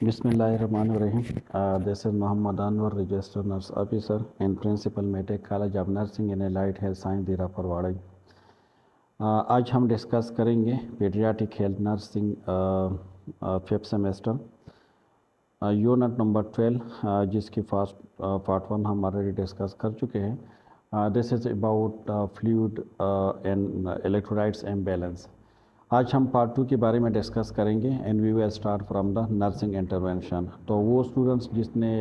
Bismillahirrahmanirrahim. This is Muhammad Anwar, Registered Nurse Officer and Principal Medtech College of Nursing and Allied Health Science, Dira Farwadi. आज हम discuss करेंगे paediatric health nursing fifth semester unit number 12 जिसकी first part 1 हम already discuss कर चुके हैं. This is about fluid and electrolytes imbalance. आज हम पार्ट 2 के बारे में डिस्कस करेंगे and we will start from the nursing intervention. तो वो स्टूडेंट्स जिसने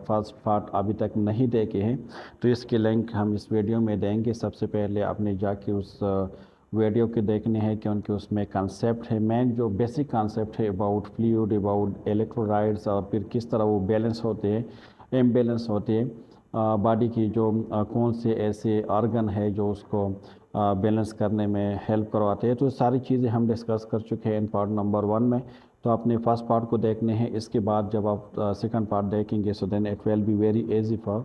फर्स्ट पार्ट अभी तक नहीं देखे हैं तो इसकी लिंक हम इस वीडियो में देंगे. सबसे पहले आपने जाके उस वीडियो के देखने हैं क्योंकि उसमें कंसेप्ट है, मेन जो बेसिक कंसेप्ट है अबाउट फ्लूइड, अबाउट इलेक्ट्रोलाइट्स और फिर किस तरह वो बैलेंस होते हैं, इम्बैलेंस होते हैं बॉडी की, जो कौन से ऐसे ऑर्गन है जो उसको बैलेंस करने में हेल्प करवाते हैं. तो सारी चीज़ें हम डिस्कस कर चुके हैं इन पार्ट नंबर 1 में. तो आपने फर्स्ट पार्ट को देखने हैं, इसके बाद जब आप सेकंड पार्ट देखेंगे so then it will be very easy for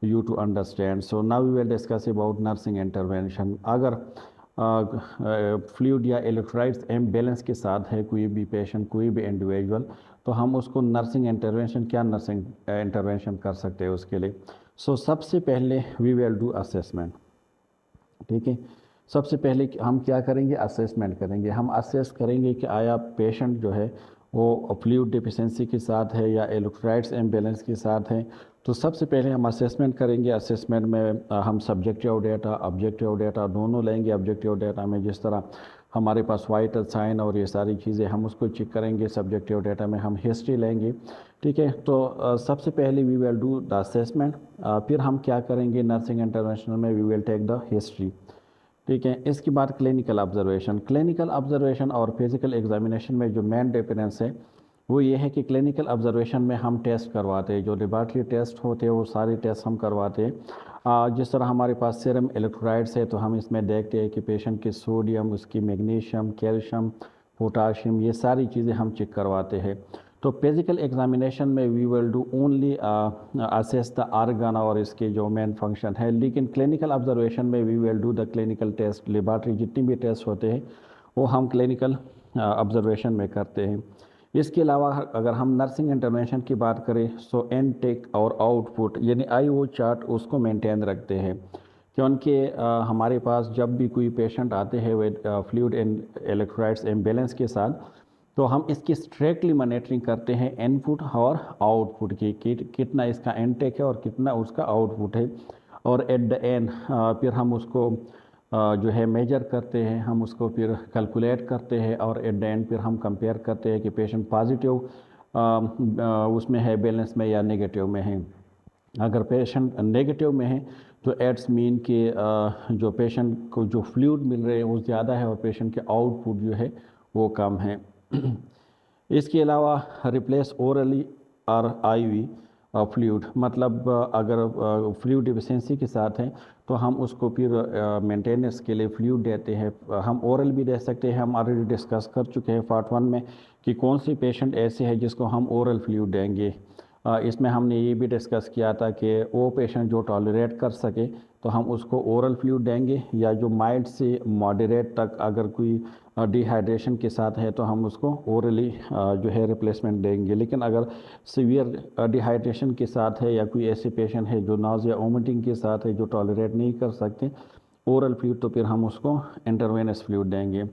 you to understand. So now we will discuss about nursing intervention. अगर फ्लूइड या इलेक्ट्रोलाइट्स इम्बैलेंस के साथ है कोई भी पेशेंट, कोई भी इंडिविजुअल, तो हम उसको नर्सिंग इंटरवेंशन, क्या नर्सिंग इंटरवेंशन कर सकते हैं उसके लिए. सो सबसे पहले वी विल डू असेसमेंट. ठीक है, सबसे पहले हम क्या करेंगे, असेसमेंट करेंगे. हम असेस करेंगे कि आया पेशेंट जो है वो फ्लूइड डिफिशिएंसी के साथ है या इलेक्ट्रोलाइट्स इम्बैलेंस के साथ है. तो सबसे पहले हम असेसमेंट करेंगे. असेसमेंट में हम सब्जेक्टिव डेटा, ऑब्जेक्टिव डेटा दोनों लेंगे. ऑब्जेक्टिव डेटा में जिस तरह हमारे पास वाइटल साइन और ये सारी चीज़ें हम उसको चेक करेंगे. सब्जेक्टिव डेटा में हम हिस्ट्री लेंगे. ठीक है, तो सबसे पहले we will do the assessment. फिर हम क्या करेंगे नर्सिंग इंटरवेंशन में, we will take the history. ठीक है, इसके बाद क्लिनिकल ऑब्जर्वेशन. क्लिनिकल ऑब्जर्वेशन और फिजिकल एग्जामिनेशन में जो मेन डिफरेंस है वो ये है कि क्लिनिकल ऑब्जर्वेशन में हम टेस्ट करवाते हैं, जो लेबॉरेटरी टेस्ट होते हैं वो सारे टेस्ट हम करवाते हैं. जिस तरह हमारे पास सीरम इलेक्ट्रोलाइट्स है तो हम इसमें देखते हैं कि पेशेंट की सोडियम, उसकी मैग्नीशियम, कैल्शियम, पोटाशियम, ये सारी चीज़ें हम चेक करवाते हैं. तो फिजिकल एग्जामिनेशन में we will do only assess the organ और इसके जो मेन फंक्शन है. लेकिन क्लिनिकल ऑब्जर्वेशन में we will do the clinical test. Laboratory जितनी भी टेस्ट होते हैं वो हम क्लिनिकल ऑब्जर्वेशन में करते हैं. इसके अलावा अगर हम नर्सिंग इंटरवेंशन की बात करें सो इनटेक और आउटपुट यानी IO चार्ट उसको मेंटेन रखते हैं, क्योंकि हमारे पास जब भी कोई पेशेंट आते हैं with fluid and electrolytes imbalance के साथ, तो हम इसकी स्ट्रिक्टली मॉनिटरिंग करते हैं इनपुट और आउटपुट की, कितना इसका इनटेक है और कितना उसका आउटपुट है. और एट द एंड फिर हम उसको जो है मेजर करते हैं, हम उसको फिर कैलकुलेट करते हैं और एट द एंड फिर हम कंपेयर करते हैं कि पेशेंट पॉजिटिव उसमें है बैलेंस में या नेगेटिव में है. अगर पेशेंट नेगेटिव में है तो एट्स मीन कि जो पेशेंट को जो फ्लूइड मिल रहे हैं वो ज़्यादा है और पेशेंट के आउटपुट जो है वो कम है. इसके अलावा रिप्लेस ओरली और IV फ्लूइड, मतलब अगर फ्लूइड डिफिशिएंसी के साथ है तो हम उसको फिर मेंटेनेंस के लिए फ्लूइड देते हैं. हम ओरल भी दे सकते हैं. हम ऑलरेडी डिस्कस कर चुके हैं पार्ट 1 में कि कौन सी पेशेंट ऐसे है जिसको हम ओरल फ्लूइड देंगे. इसमें हमने ये भी डिस्कस किया था कि वो पेशेंट जो टॉलरेट कर सके तो हम उसको ओरल फ्लूइड देंगे, या जो माइल्ड से मॉडरेट तक अगर कोई डिहाइड्रेशन के साथ है तो हम उसको ओरली जो है रिप्लेसमेंट देंगे. लेकिन अगर सीवियर डिहाइड्रेशन के साथ है या कोई ऐसे पेशेंट है जो नाज़िया वोमिटिंग के साथ है, जो टॉलरेट नहीं कर सकते ओरल फ्लूइड, तो फिर हम उसको इंटरवेनस फ्लूइड देंगे.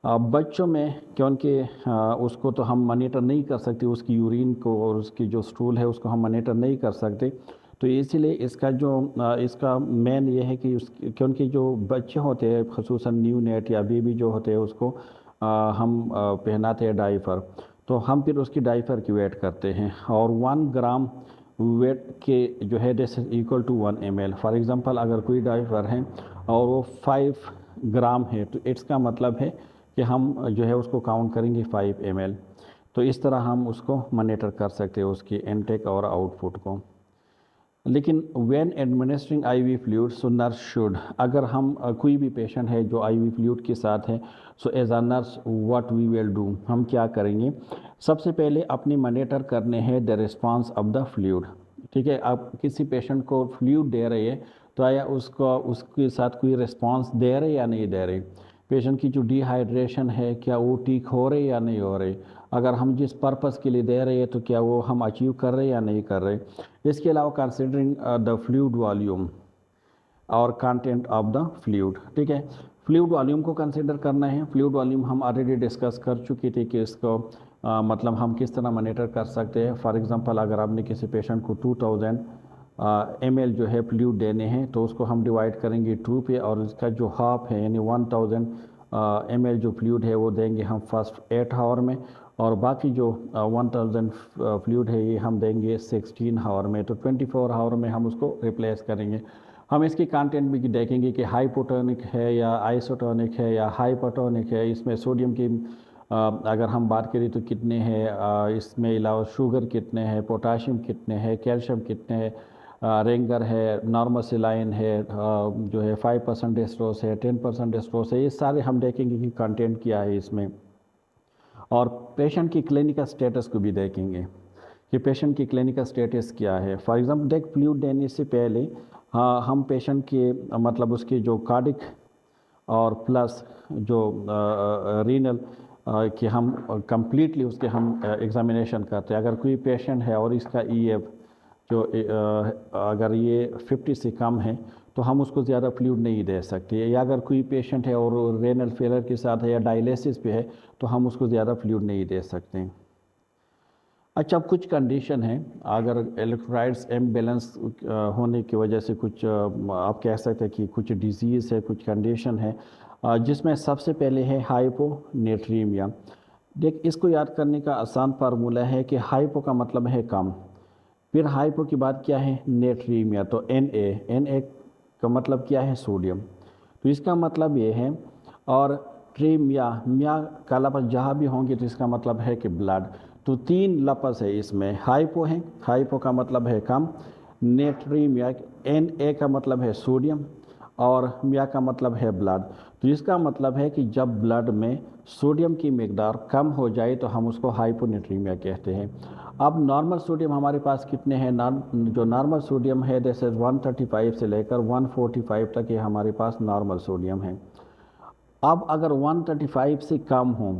बच्चों में क्योंकि उसको तो हम मॉनिटर नहीं कर सकते, उसकी यूरिन को और उसकी जो स्टूल है उसको हम मॉनिटर नहीं कर सकते, तो इसीलिए इसका मेन ये है कि क्योंकि जो बच्चे होते हैं ख़ुसूसन न्यू नेट या बेबी जो होते हैं उसको हम पहनाते हैं डाइपर, तो हम फिर उसकी डाइपर की वेट करते हैं और 1 ग्राम वेट के जो है this is equal to 1 ml. For example अगर कोई डाइपर है और वो 5 ग्राम है तो इसका मतलब है कि हम जो है उसको काउंट करेंगे 5 ml. तो इस तरह हम उसको मॉनिटर कर सकते हैं उसकी इनटेक और आउटपुट को. लेकिन when administering IV fluid so nurse should, अगर हम कोई भी पेशेंट है जो IV फ्लूइड के साथ है, so as a nurse what we will do, हम क्या करेंगे, सबसे पहले अपने मॉनिटर करने हैं the response of the fluid. ठीक है, आप किसी पेशेंट को फ्लूइड दे रहे हैं तो आया उसको उसके साथ कोई रिस्पांस दे रहे या नहीं दे रहे, पेशेंट की जो डिहाइड्रेशन है क्या वो ठीक हो रही या नहीं हो रही. अगर हम जिस पर्पस के लिए दे रहे हैं तो क्या वो हम अचीव कर रहे हैं या नहीं कर रहे। इसके अलावा कंसिडरिंग द फ्लूइड वॉल्यूम और कंटेंट ऑफ द फ्लूइड, ठीक है। फ्लूइड वॉल्यूम को कंसिडर करना है। फ्लूइड वॉल्यूम हम ऑलरेडी डिस्कस कर चुके थे कि इसको मतलब हम किस तरह मॉनिटर कर सकते हैं। फॉर एग्जांपल अगर आपने किसी पेशेंट को 2000 ml जो है फ्लूइड देने हैं तो उसको हम डिवाइड करेंगे 2 पे, और इसका जो हाफ है यानी 1000 ml जो फ्लूइड है वो देंगे हम फर्स्ट 8 आवर में, और बाकी जो 1000 फ्लूइड है ये हम देंगे 16 आवर में। तो 24 आवर में हम उसको रिप्लेस करेंगे। हम इसकी कंटेंट भी देखेंगे कि हाइपोटोनिक है या आइसोटोनिक है या हाइपोटोनिक है। इसमें सोडियम की अगर हम बात करें तो कितने हैं, इसमें अलावा शुगर कितने हैं, पोटाशियम कितने हैं, कैल्शियम कितने हैं, रेंगर है, नॉर्मल सेलाइन है, जो है 5% डेस्ट्रोस है, 10% डेस्ट्रोस है। ये सारे हम देखेंगे कि कंटेंट क्या है इसमें। और पेशेंट की क्लिनिकल स्टेटस को भी देखेंगे कि पेशेंट की क्लिनिकल स्टेटस क्या है। फॉर एग्जांपल देख फ्लूइड देने से पहले हम पेशेंट के मतलब उसके जो कार्डिक और प्लस जो रीनल कि हम कंप्लीटली उसके हम एग्जामिनेशन करते हैं। अगर कोई पेशेंट है और इसका ईएफ जो अगर ये 50 से कम है तो हम उसको ज़्यादा फ्लूइड नहीं दे सकते, या अगर कोई पेशेंट है और रेनल फेलर के साथ है या डायलिसिस पे है तो हम उसको ज़्यादा फ्लूइड नहीं दे सकते। अच्छा, अब कुछ कंडीशन है, अगर इलेक्ट्रोलाइट्स इम्बैलेंस होने की वजह से कुछ आप कह सकते हैं कि कुछ डिजीज़ है, कुछ कंडीशन है, जिसमें सबसे पहले है हाइपोनेट्रीमिया। देख, इसको याद करने का आसान फार्मूला है कि हाइपो का मतलब है कम, फिर हाइपो की बात क्या है, नेट्रीमिया, तो Na का मतलब क्या है, सोडियम। तो इसका मतलब ये है, और ट्रीमिया, मिया का लफ्ज़ जहाँ भी होंगे तो इसका मतलब है कि ब्लड। तो 3 लफ्ज़ है इसमें, हाइपो है, हाइपो का मतलब है कम, नेट्रीमिया Na का मतलब है सोडियम, और मिया का मतलब है ब्लड। तो इसका मतलब है कि जब ब्लड में सोडियम की मिकदार कम हो जाए तो हम उसको हाइपोनेट्रीमिया कहते हैं। अब नॉर्मल सोडियम हमारे पास कितने हैं, जो नॉर्मल सोडियम है जैसे 135 से लेकर 145 तक ये हमारे पास नॉर्मल सोडियम है। अब अगर 135 से कम हो,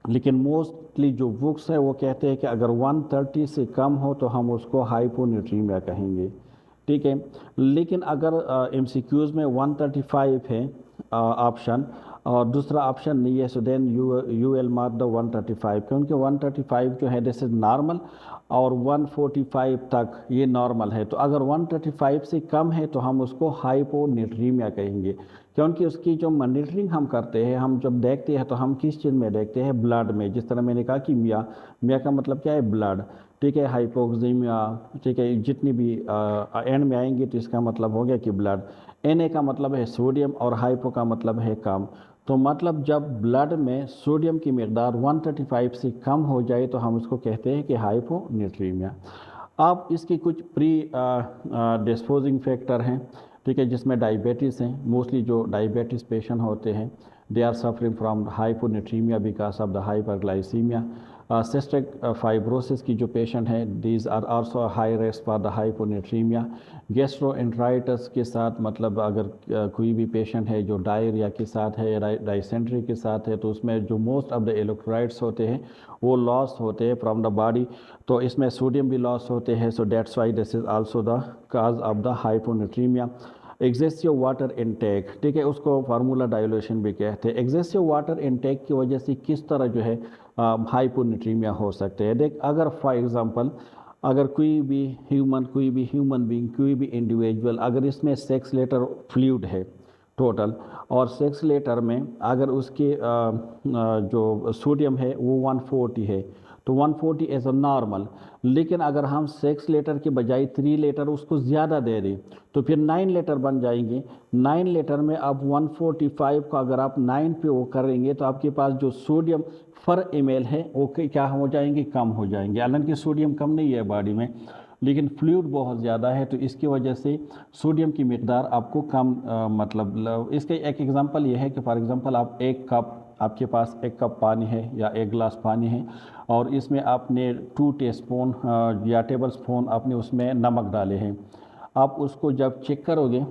लेकिन मोस्टली जो बुक्स है वो कहते हैं कि अगर 130 से कम हो तो हम उसको हाइपोनेट्रीमिया कहेंगे, ठीक है। लेकिन अगर MCQs में 135 है ऑप्शन और दूसरा ऑप्शन नहीं है, so then you will mark the 135, क्योंकि 135 जो है दिस इज नॉर्मल और 145 तक ये नॉर्मल है। तो अगर 135 से कम है तो हम उसको हाइपोनेट्रीमिया कहेंगे, क्योंकि उसकी जो मॉनिटरिंग हम करते हैं, हम जब देखते हैं तो हम किस चीज़ में देखते हैं, ब्लड में। जिस तरह मैंने कहा कि मिया का मतलब क्या है, ब्लड, ठीक है, हाइपोक्सीमिया, ठीक है, जितनी भी एंड में आएंगी तो इसका मतलब हो गया कि ब्लड। Na का मतलब है सोडियम और हाइपो का मतलब है कम। तो मतलब जब ब्लड में सोडियम की मिकदार 135 से कम हो जाए तो हम उसको कहते हैं कि हाइपोनेट्रीमिया। अब इसकी कुछ प्री डिस्पोजिंग फैक्टर हैं, ठीक है, जिसमें डायबिटीज़ हैं। मोस्टली जो डायबिटीज़ पेशेंट होते हैं they are suffering from hyponatremia because of the hyperglycemia. Cystic fibrosis की जो पेशेंट हैं these are also high risk for the hyponatremia. Gastroenteritis के साथ मतलब अगर कोई भी पेशेंट है जो डायरिया के साथ है या डाइसेंट्री के साथ है तो उसमें जो मोस्ट ऑफ द इलेक्ट्रोलाइट्स होते हैं वो लॉस होते हैं फ्रॉम द बॉडी, तो इसमें सोडियम भी लॉस होते हैं। So that's why this is also the cause of the hyponatraemia. Excessive water intake, ठीक है, उसको फार्मूला डायल्यूशन भी कहते हैं। एग्जेसिव वाटर इनटेक की वजह से किस तरह जो है हाइपोनेट्रीमिया हो सकते हैं। देख, अगर फॉर एग्जांपल अगर कोई भी ह्यूमन बीइंग, कोई भी इंडिविजुअल, अगर इसमें 6 लीटर फ्लूइड है टोटल, और 6 लीटर में अगर उसके जो सोडियम है वो 140 है तो 140 एज अ नॉर्मल। लेकिन अगर हम 6 लीटर के बजाय 3 लीटर उसको ज़्यादा दे दें तो फिर 9 लीटर बन जाएंगे। 9 लीटर में अब 145 को अगर आप 9 पे वो करेंगे तो आपके पास जो सोडियम पर ml है वो क्या हो जाएंगे, कम हो जाएंगे। हालांकि सोडियम कम नहीं है बॉडी में, लेकिन फ्लूइड बहुत ज़्यादा है तो इसकी वजह से सोडियम की मिकदार आपको कम मतलब इसका एक एग्जांपल ये है कि फॉर एग्जांपल आप आपके पास 1 कप पानी है या 1 गिलास पानी है और इसमें आपने 2 टीस्पून या टेबल स्पून आपने उसमें नमक डाले हैं। आप उसको जब चेक करोगे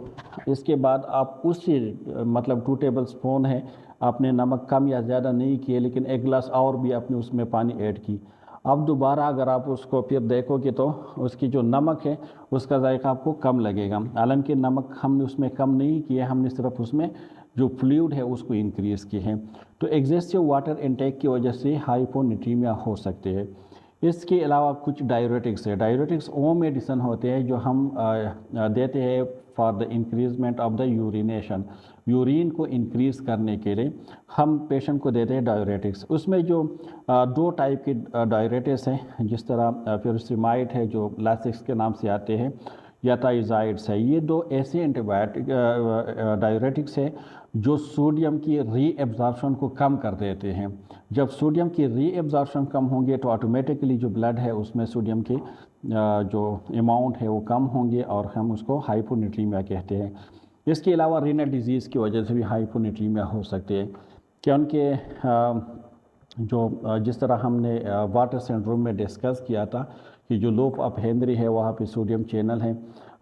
इसके बाद आप उसी मतलब 2 टेबल स्पून है आपने नमक कम या ज़्यादा नहीं किए, लेकिन एक गिलास और भी आपने उसमें पानी ऐड की। अब दोबारा अगर आप उसको फिर देखोगे तो उसकी जो नमक है उसका जायका आपको कम लगेगा, हालांकि नमक हमने उसमें कम नहीं किया, हमने सिर्फ उसमें जो फ्लूइड है उसको इंक्रीज़ किए हैं। तो एग्जेसिव वाटर इनटेक की वजह से हाइपोनेट्रीमिया हो सकते हैं। इसके अलावा कुछ डायरेटिक्स है। डायरेटिक्स वो मेडिसिन होते हैं जो हम देते हैं for the increment of the urination, urine को इंक्रीज़ करने के लिए हम पेशेंट को देते हैं डायरेटिक्स। उसमें जो दो टाइप के डायरेटिक्स हैं, जिस तरह फ्यूरसिमाइड है जो लासिक्स के नाम से आते हैं, या थाइजाइड्स है। ये दो ऐसे एंटीबायोटिक डायरेटिक्स है जो सोडियम की रीएब्जॉर्प्शन को कम कर देते हैं। जब सोडियम की रीएब्जॉर्प्शन कम होंगे तो ऑटोमेटिकली जो ब्लड है उसमें सोडियम के जो अमाउंट है वो कम होंगे और हम उसको हाइपोनेट्रीमिया कहते हैं। इसके अलावा रीनल डिजीज़ की वजह से भी हाइपोनेट्रीमिया हो सकते हैं, क्योंकि जिस तरह हमने वाटर सिंड्रोम में डिस्कस किया था कि जो लोप ऑफ हेनरी है वहाँ पे सोडियम चैनल है,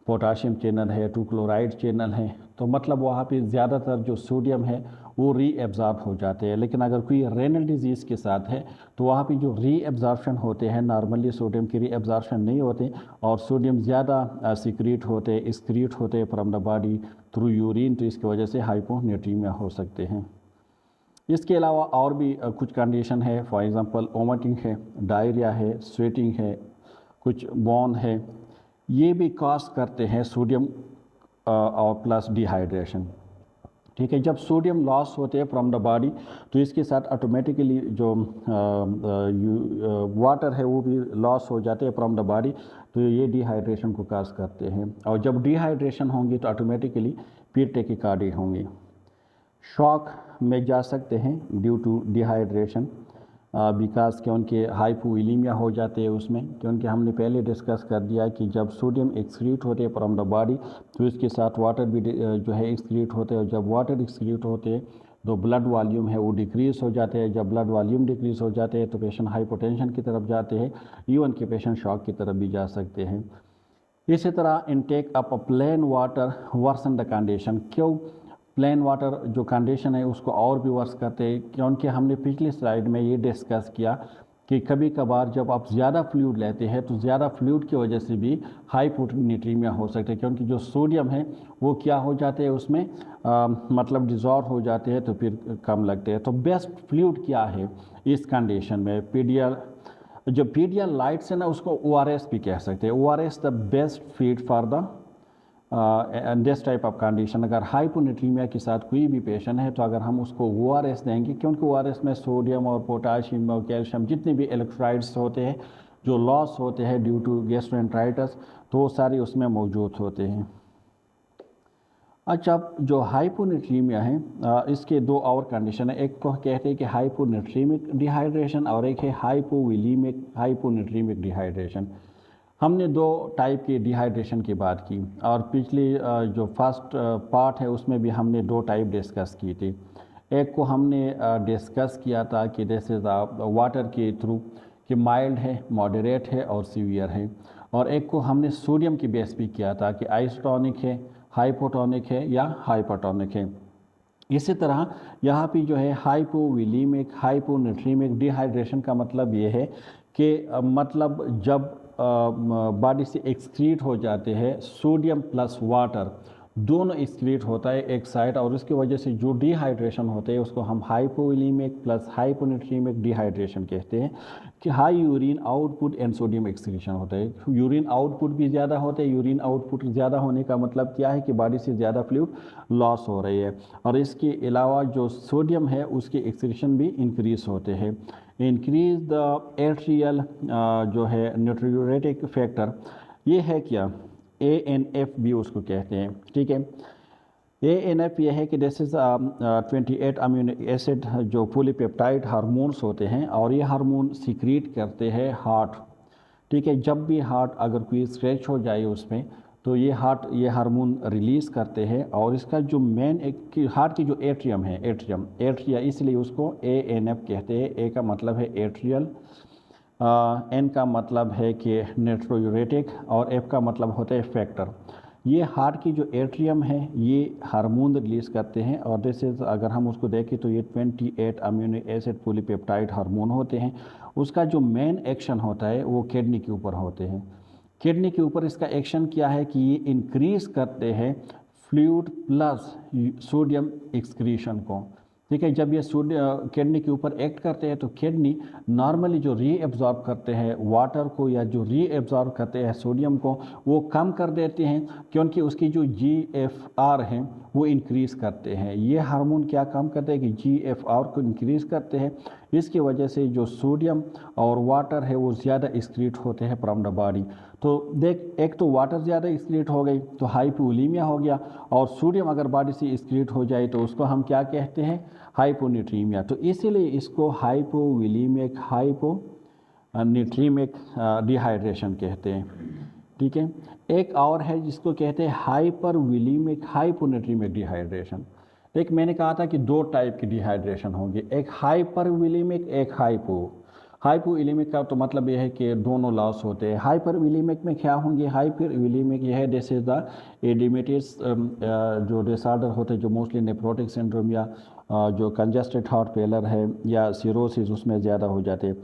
पोटाशियम चैनल है, 2 क्लोराइड चैनल है, तो मतलब वहाँ पे ज़्यादातर जो सोडियम है वो रीएब्जॉर्ब हो जाते हैं। लेकिन अगर कोई रेनल डिजीज़ के साथ है तो वहाँ पे जो रीएब्जॉर्प्शन होते हैं, नॉर्मली सोडियम की रीएब्जॉर्प्शन नहीं होते और सोडियम ज़्यादा सिक्रीट होते एक्सक्रीट होते from the body through urine, तो इसकी वजह से हाइपोनेट्रीमिया हो सकते हैं। इसके अलावा और भी कुछ कंडीशन है, फॉर एग्ज़ाम्पल वोमिटिंग है, डायरिया है, स्वेटिंग है, कुछ बॉन है, ये भी कॉज करते हैं सोडियम और प्लस डिहाइड्रेशन। ठीक है, जब सोडियम लॉस होते हैं फ्रॉम द बॉडी तो इसके साथ ऑटोमेटिकली जो वाटर है वो भी लॉस हो जाते हैं फ्रॉम द बॉडी, तो ये डिहाइड्रेशन को कॉज करते हैं। और जब डिहाइड्रेशन होंगी तो ऑटोमेटिकली फिर टेकिकार्डी होंगी, शॉक में जा सकते हैं ड्यू टू डिहाइड्रेशन, बिकाज के उनके हाइपोइलीमिया हो जाते हैं उसमें, क्योंकि हमने पहले डिस्कस कर दिया कि जब सोडियम एक्सक्रीट होते हैं फ्रॉम द बॉडी तो इसके साथ वाटर भी जो है एक्सक्रीट होते हैं, और जब वाटर एक्सक्रीट होते हैं तो ब्लड वॉल्यूम है वो डिक्रीज़ हो जाते हैं। जब ब्लड वॉल्यूम डिक्रीज़ हो जाते हैं तो पेशेंट हाइपोटेंशन की तरफ जाते हैं, इवन के पेशेंट शॉक की तरफ भी जा सकते हैं। इसी तरह intake of plain water version the condition. क्यों प्लेन वाटर जो कंडीशन है उसको और भी वर्स करते हैं, क्योंकि हमने पिछली स्लाइड में ये डिस्कस किया कि कभी कभार जब आप ज़्यादा फ्लूइड लेते हैं तो ज़्यादा फ्लूइड की वजह से भी हाइपोनेट्रीमिया हो सकते हैं, क्योंकि जो सोडियम है वो क्या हो जाते हैं उसमें मतलब डिज़ॉल्व हो जाते हैं तो फिर कम लगते हैं। तो बेस्ट फ्लूइड क्या है इस कंडीशन में? जो पीडियल लाइट्स है ना उसको ORS भी कह सकते हैं। ORS the best feed for the this type of condition. अगर हाइपोनेट्रीमिया के साथ कोई भी पेशेंट है तो अगर हम उसको ORS देंगे, क्योंकि ORS में सोडियम और पोटाशियम और कैल्शियम जितने भी इलेक्ट्रोलाइट्स होते हैं जो लॉस होते हैं ड्यू टू गैस्ट्रोएंटेराइटिस तो वो सारे उसमें मौजूद होते हैं। अच्छा, जो हाइपोनेट्रीमिया है इसके दो और कंडीशन है, एक को कहते हैं कि हाइपोनेट्रीमिक डिहाइड्रेशन और एक है हाइपोविलीमिक हाइपोनेट्रीमिक डिहाइड्रेशन। हमने दो टाइप की डिहाइड्रेशन की बात की और पिछली जो फर्स्ट पार्ट है उसमें भी हमने दो टाइप डिस्कस की थी। एक को हमने डिस्कस किया था कि दिस इज़ वाटर के थ्रू कि माइल्ड है, मॉडरेट है और सीवियर है, और एक को हमने सोडियम की बेस भी किया था कि आइसोटोनिक है, हाइपोटोनिक है या हाइपरटोनिक है। इसी तरह यहाँ पे जो है हाइपोविलीमिक हाइपोनेट्रीमिक डिहाइड्रेशन का मतलब ये है कि मतलब जब बॉडी से एक्सक्रीट हो जाते हैं सोडियम प्लस वाटर दोनों एक्सक्रीट होता है एक साइड, और उसकी वजह से जो डिहाइड्रेशन होते हैं उसको हम हाइपोवोलेमिक प्लस हाइपोनेट्रीमिक डिहाइड्रेशन कहते हैं कि high urine output and sodium excretion होता है। यूरिन आउटपुट भी ज़्यादा होता है। यूरिन आउटपुट ज़्यादा होने का मतलब क्या है कि बॉडी से ज़्यादा फ्लूइड लॉस हो रही है, और इसके अलावा जो सोडियम है उसके एक्सक्रीशन भी इंक्रीज होते हैं। इंक्रीज द एट्रियल जो है न्यूट्रियोरेटिक फैक्टर, ये है क्या ANF भी उसको कहते हैं। ठीक है, ANF ये है कि दिस इज़ 28 अमीनो एसिड जो पॉलीपेप्टाइड हार्मोन्स होते हैं, और ये हार्मोन सिक्रीट करते हैं हार्ट। ठीक है, जब भी हार्ट अगर कोई स्क्रैच हो जाए उसमें तो ये हार्मोन रिलीज़ करते हैं, और इसका जो मेन हार्ट की जो एट्रियम है एट्रिया इसलिए उसको ANF कहते हैं। A का मतलब है एट्रियल, N का मतलब है कि नेट्रोयूरेटिक, और F का मतलब होता है फैक्टर। ये हार्ट की जो एट्रियम है ये हार्मोन रिलीज़ करते हैं, और जैसे अगर हम उसको देखें तो ये 28 अमीनो एसिड पॉलीपेप्टाइड हार्मोन होते हैं। उसका जो मेन एक्शन होता है वो किडनी के ऊपर होते हैं। किडनी के ऊपर इसका एक्शन क्या है कि ये इंक्रीज़ करते हैं फ्लूइड प्लस सोडियम एक्सक्रीशन को। ठीक है, जब ये किडनी के ऊपर एक्ट करते हैं तो किडनी नॉर्मली जो रीएब्जॉर्ब करते हैं वाटर को या जो रीएब्जॉर्ब करते हैं सोडियम को वो कम कर देते हैं, क्योंकि उसकी जो GFR है वो इंक्रीज़ करते हैं। ये हार्मोन क्या काम करते हैं कि GFR को इंक्रीज़ करते हैं। इसकी वजह से जो सोडियम और वाटर है वो ज़्यादा एक्सक्रीट होते हैं फ्रॉम द बॉडी। तो देख, एक तो वाटर ज़्यादा एक्सक्रीट हो गई तो हाइपोवोलीमिया हो गया, और सोडियम अगर बॉडी से एक्सक्रीट हो जाए तो उसको हम क्या कहते हैं, हाइपोनेट्रीमिया। तो इसीलिए इसको हाइपोवोलीमिक हाइपोनेट्रीमिक डिहाइड्रेशन कहते हैं। ठीक है, एक और है जिसको कहते हैं हाइपरवोलीमिक हाइपोनेट्रीमिक डिहाइड्रेशन। एक मैंने कहा था कि दो टाइप की डिहाइड्रेशन होगी, एक हाइपरवोलीमिक एक हाइपोवोलीमिक का तो मतलब यह है कि दोनों लॉस होते हैं। हाइपरवोलीमिक में क्या होंगे, हाइपरवोलीमिक यह है दिस इज द एडिमेटिस जो डिसऑर्डर होते हैं जो मोस्टली नेफ्रोटिक सिंड्रोम या जो कंजेस्टेड हार्ट फेलर है या सिरोसिस उसमें ज़्यादा हो जाते हैं।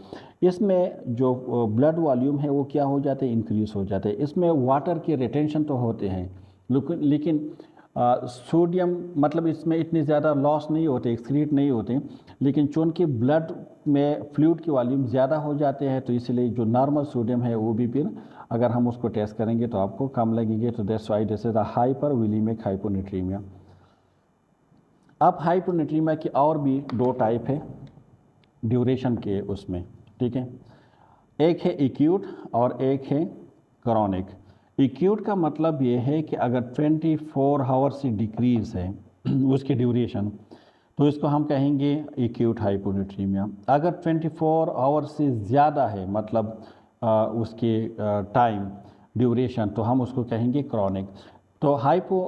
इसमें जो ब्लड वॉल्यूम है वो क्या हो जाते हैं, इंक्रीज़ हो जाते हैं। इसमें वाटर के रिटेंशन तो होते हैं लेकिन सोडियम मतलब इसमें इतनी ज़्यादा लॉस नहीं होते, एक्सक्रीट नहीं होते, लेकिन चूँकि ब्लड में फ्लूइड की वॉल्यूम ज़्यादा हो जाते हैं तो इसलिए जो नॉर्मल सोडियम है वो भी फिर अगर हम उसको टेस्ट करेंगे तो आपको कम लगेंगे। तो that's why this is the hypervolaemic hyponatraemia. अब हाइपोनेट्रीमिया की और भी दो टाइप है ड्यूरेशन के उसमें। ठीक है, एक है एक्यूट और एक है क्रॉनिक। एक्यूट का मतलब ये है कि अगर 24 आवर से डिक्रीज़ है उसकी ड्यूरेशन तो इसको हम कहेंगे एक्यूट हाइपोनेट्रीमिया। अगर 24 आवर से ज़्यादा है मतलब उसके टाइम ड्यूरेशन तो हम उसको कहेंगे क्रॉनिक। तो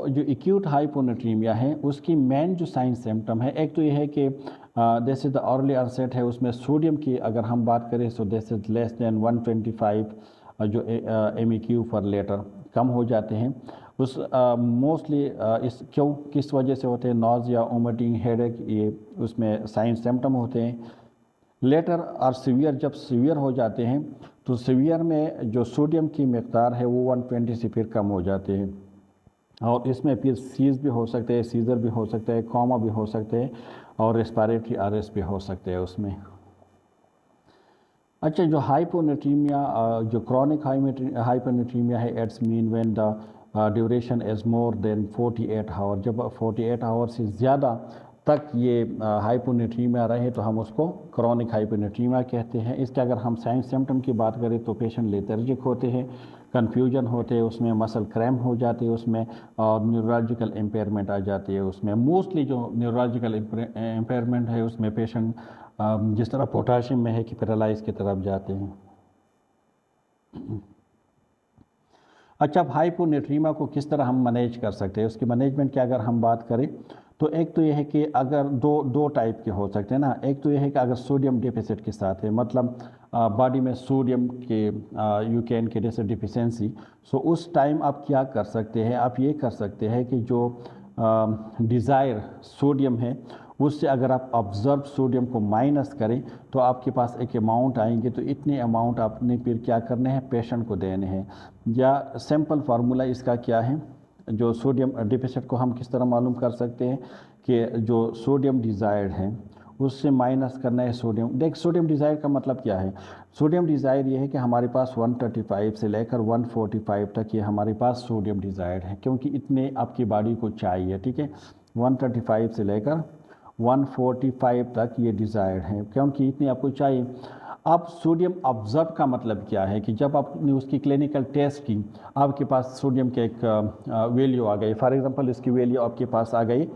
जो एक्यूट हाइपोनेट्रीमिया है उसकी मेन जो साइन सिम्टम है, एक तो ये है कि this is the early onset है, उसमें सोडियम की अगर हम बात करें तो दिस इज लेस देन 125 जो MEQ पर लीटर कम हो जाते हैं। उस मोस्टली इस किस वजह से होते हैं, नॉज़िया, वोमिटिंग, हेडेक, ये उसमें साइन सिम्टम होते हैं। लेटर और सीवियर, जब सीवियर हो जाते हैं तो सीवियर में जो सोडियम की मकदार है वो 120 से फिर कम हो जाते हैं, और इसमें फिर सीज भी हो सकते हैं, सीजर भी हो सकते हैं, कॉमा भी हो सकते हैं, और रेस्पिरेटरी अरेस्ट भी हो सकते हैं उसमें। अच्छा, जो हाइपोनेट्रीमिया जो क्रॉनिक हाइपोनेट्रीमिया है, it's mean when the duration is more than 48 hour. जब 48 आवर से ज़्यादा तक ये हाइपोनेट्रीमिया रहे तो हम उसको क्रॉनिक हाइपोनेट्रीमिया कहते हैं। इसके अगर हम साइन सिम्टम की बात करें तो पेशेंट लेथर्जिक होते हैं, कन्फ्यूजन होते हैं, उसमें मसल क्रैम्प हो जाते हैं उसमें, और न्यूरोलॉजिकल इम्पेयरमेंट आ जाती है उसमें। मोस्टली जो न्यूरोलॉजिकल इम्पेयरमेंट है उसमें पेशेंट जिस तरह पोटाशियम में है कि पैरालाइज की तरफ जाते हैं। अच्छा, अब हाइपोनेट्रीमिया को किस तरह हम मैनेज कर सकते हैं, उसकी मैनेजमेंट की अगर हम बात करें तो एक तो यह है कि अगर दो टाइप के हो सकते हैं ना। एक तो यह है कि अगर सोडियम डिफिसिट के साथ है, मतलब बॉडी में सोडियम के यूकेन के जैसे डिफिशेंसी, सो उस टाइम आप क्या कर सकते हैं, आप ये कर सकते हैं कि जो डिज़ायर सोडियम है उससे अगर आप ऑब्ज़र्व सोडियम को माइनस करें तो आपके पास एक अमाउंट आएंगे, तो इतने अमाउंट आपने फिर क्या करने हैं, पेशेंट को देने हैं। या सिंपल फार्मूला इसका क्या है, जो सोडियम डिफिसिट को हम किस तरह मालूम कर सकते हैं कि जो सोडियम डिज़ायर्ड है उससे माइनस करना है सोडियम। देख, सोडियम डिज़ायर का मतलब क्या है, सोडियम डिज़ायर ये है कि हमारे पास 135 से लेकर 145 तक ये हमारे पास सोडियम डिज़ायर है, क्योंकि इतने आपकी बॉडी को चाहिए। ठीक है, 135 से लेकर 145 तक ये डिज़ायर्ड है, क्योंकि इतनी आपको चाहिए। अब सोडियम ऑब्जर्व का मतलब क्या है कि जब आपने उसकी क्लिनिकल टेस्ट की, आपके पास सोडियम के एक वैल्यू आ गई। फॉर एग्जांपल इसकी वैल्यू आपके पास आ गई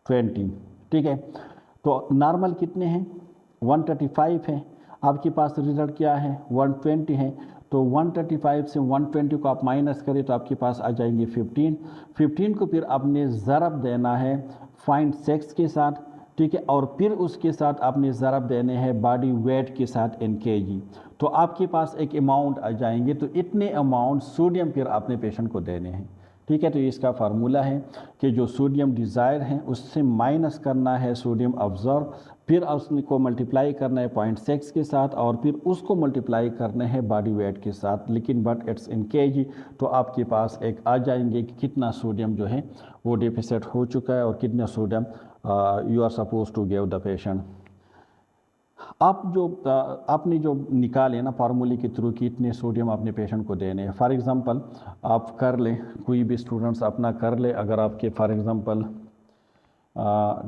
120। ठीक है, तो नॉर्मल कितने हैं, 135 है, आपके पास रिजल्ट क्या है, 120 है। तो 135 से 120 को आप माइनस करें तो आपके पास आ जाएंगे 15 को फिर आपने ज़रब देना है 0.6 के साथ। ठीक है, और फिर उसके साथ आपने ज़रब देने हैं बॉडी वेट के साथ इन केजी, तो आपके पास एक अमाउंट आ जाएंगे, तो इतने अमाउंट सोडियम फिर आपने पेशेंट को देने हैं। ठीक है, तो इसका फार्मूला है कि जो सोडियम डिज़ायर है उससे माइनस करना है सोडियम ऑब्जर्व, फिर उसको मल्टीप्लाई करना है 0.6 के साथ, और फिर उसको मल्टीप्लाई करना है बॉडी वेट के साथ, लेकिन बट इट्स इन केजी। तो आपके पास एक आ जाएंगे कि कितना सोडियम जो है वो डिफिसिट हो चुका है और कितना sodium you are suppose to give the patient. आप जो आपने जो निकाले ना फार्मूले के थ्रू कि इतने सोडियम अपने पेशेंट को देने हैं, फॉर एग्ज़ाम्पल आप कर लें, कोई भी स्टूडेंट्स अपना कर ले, अगर आपके फॉर एग्ज़ाम्पल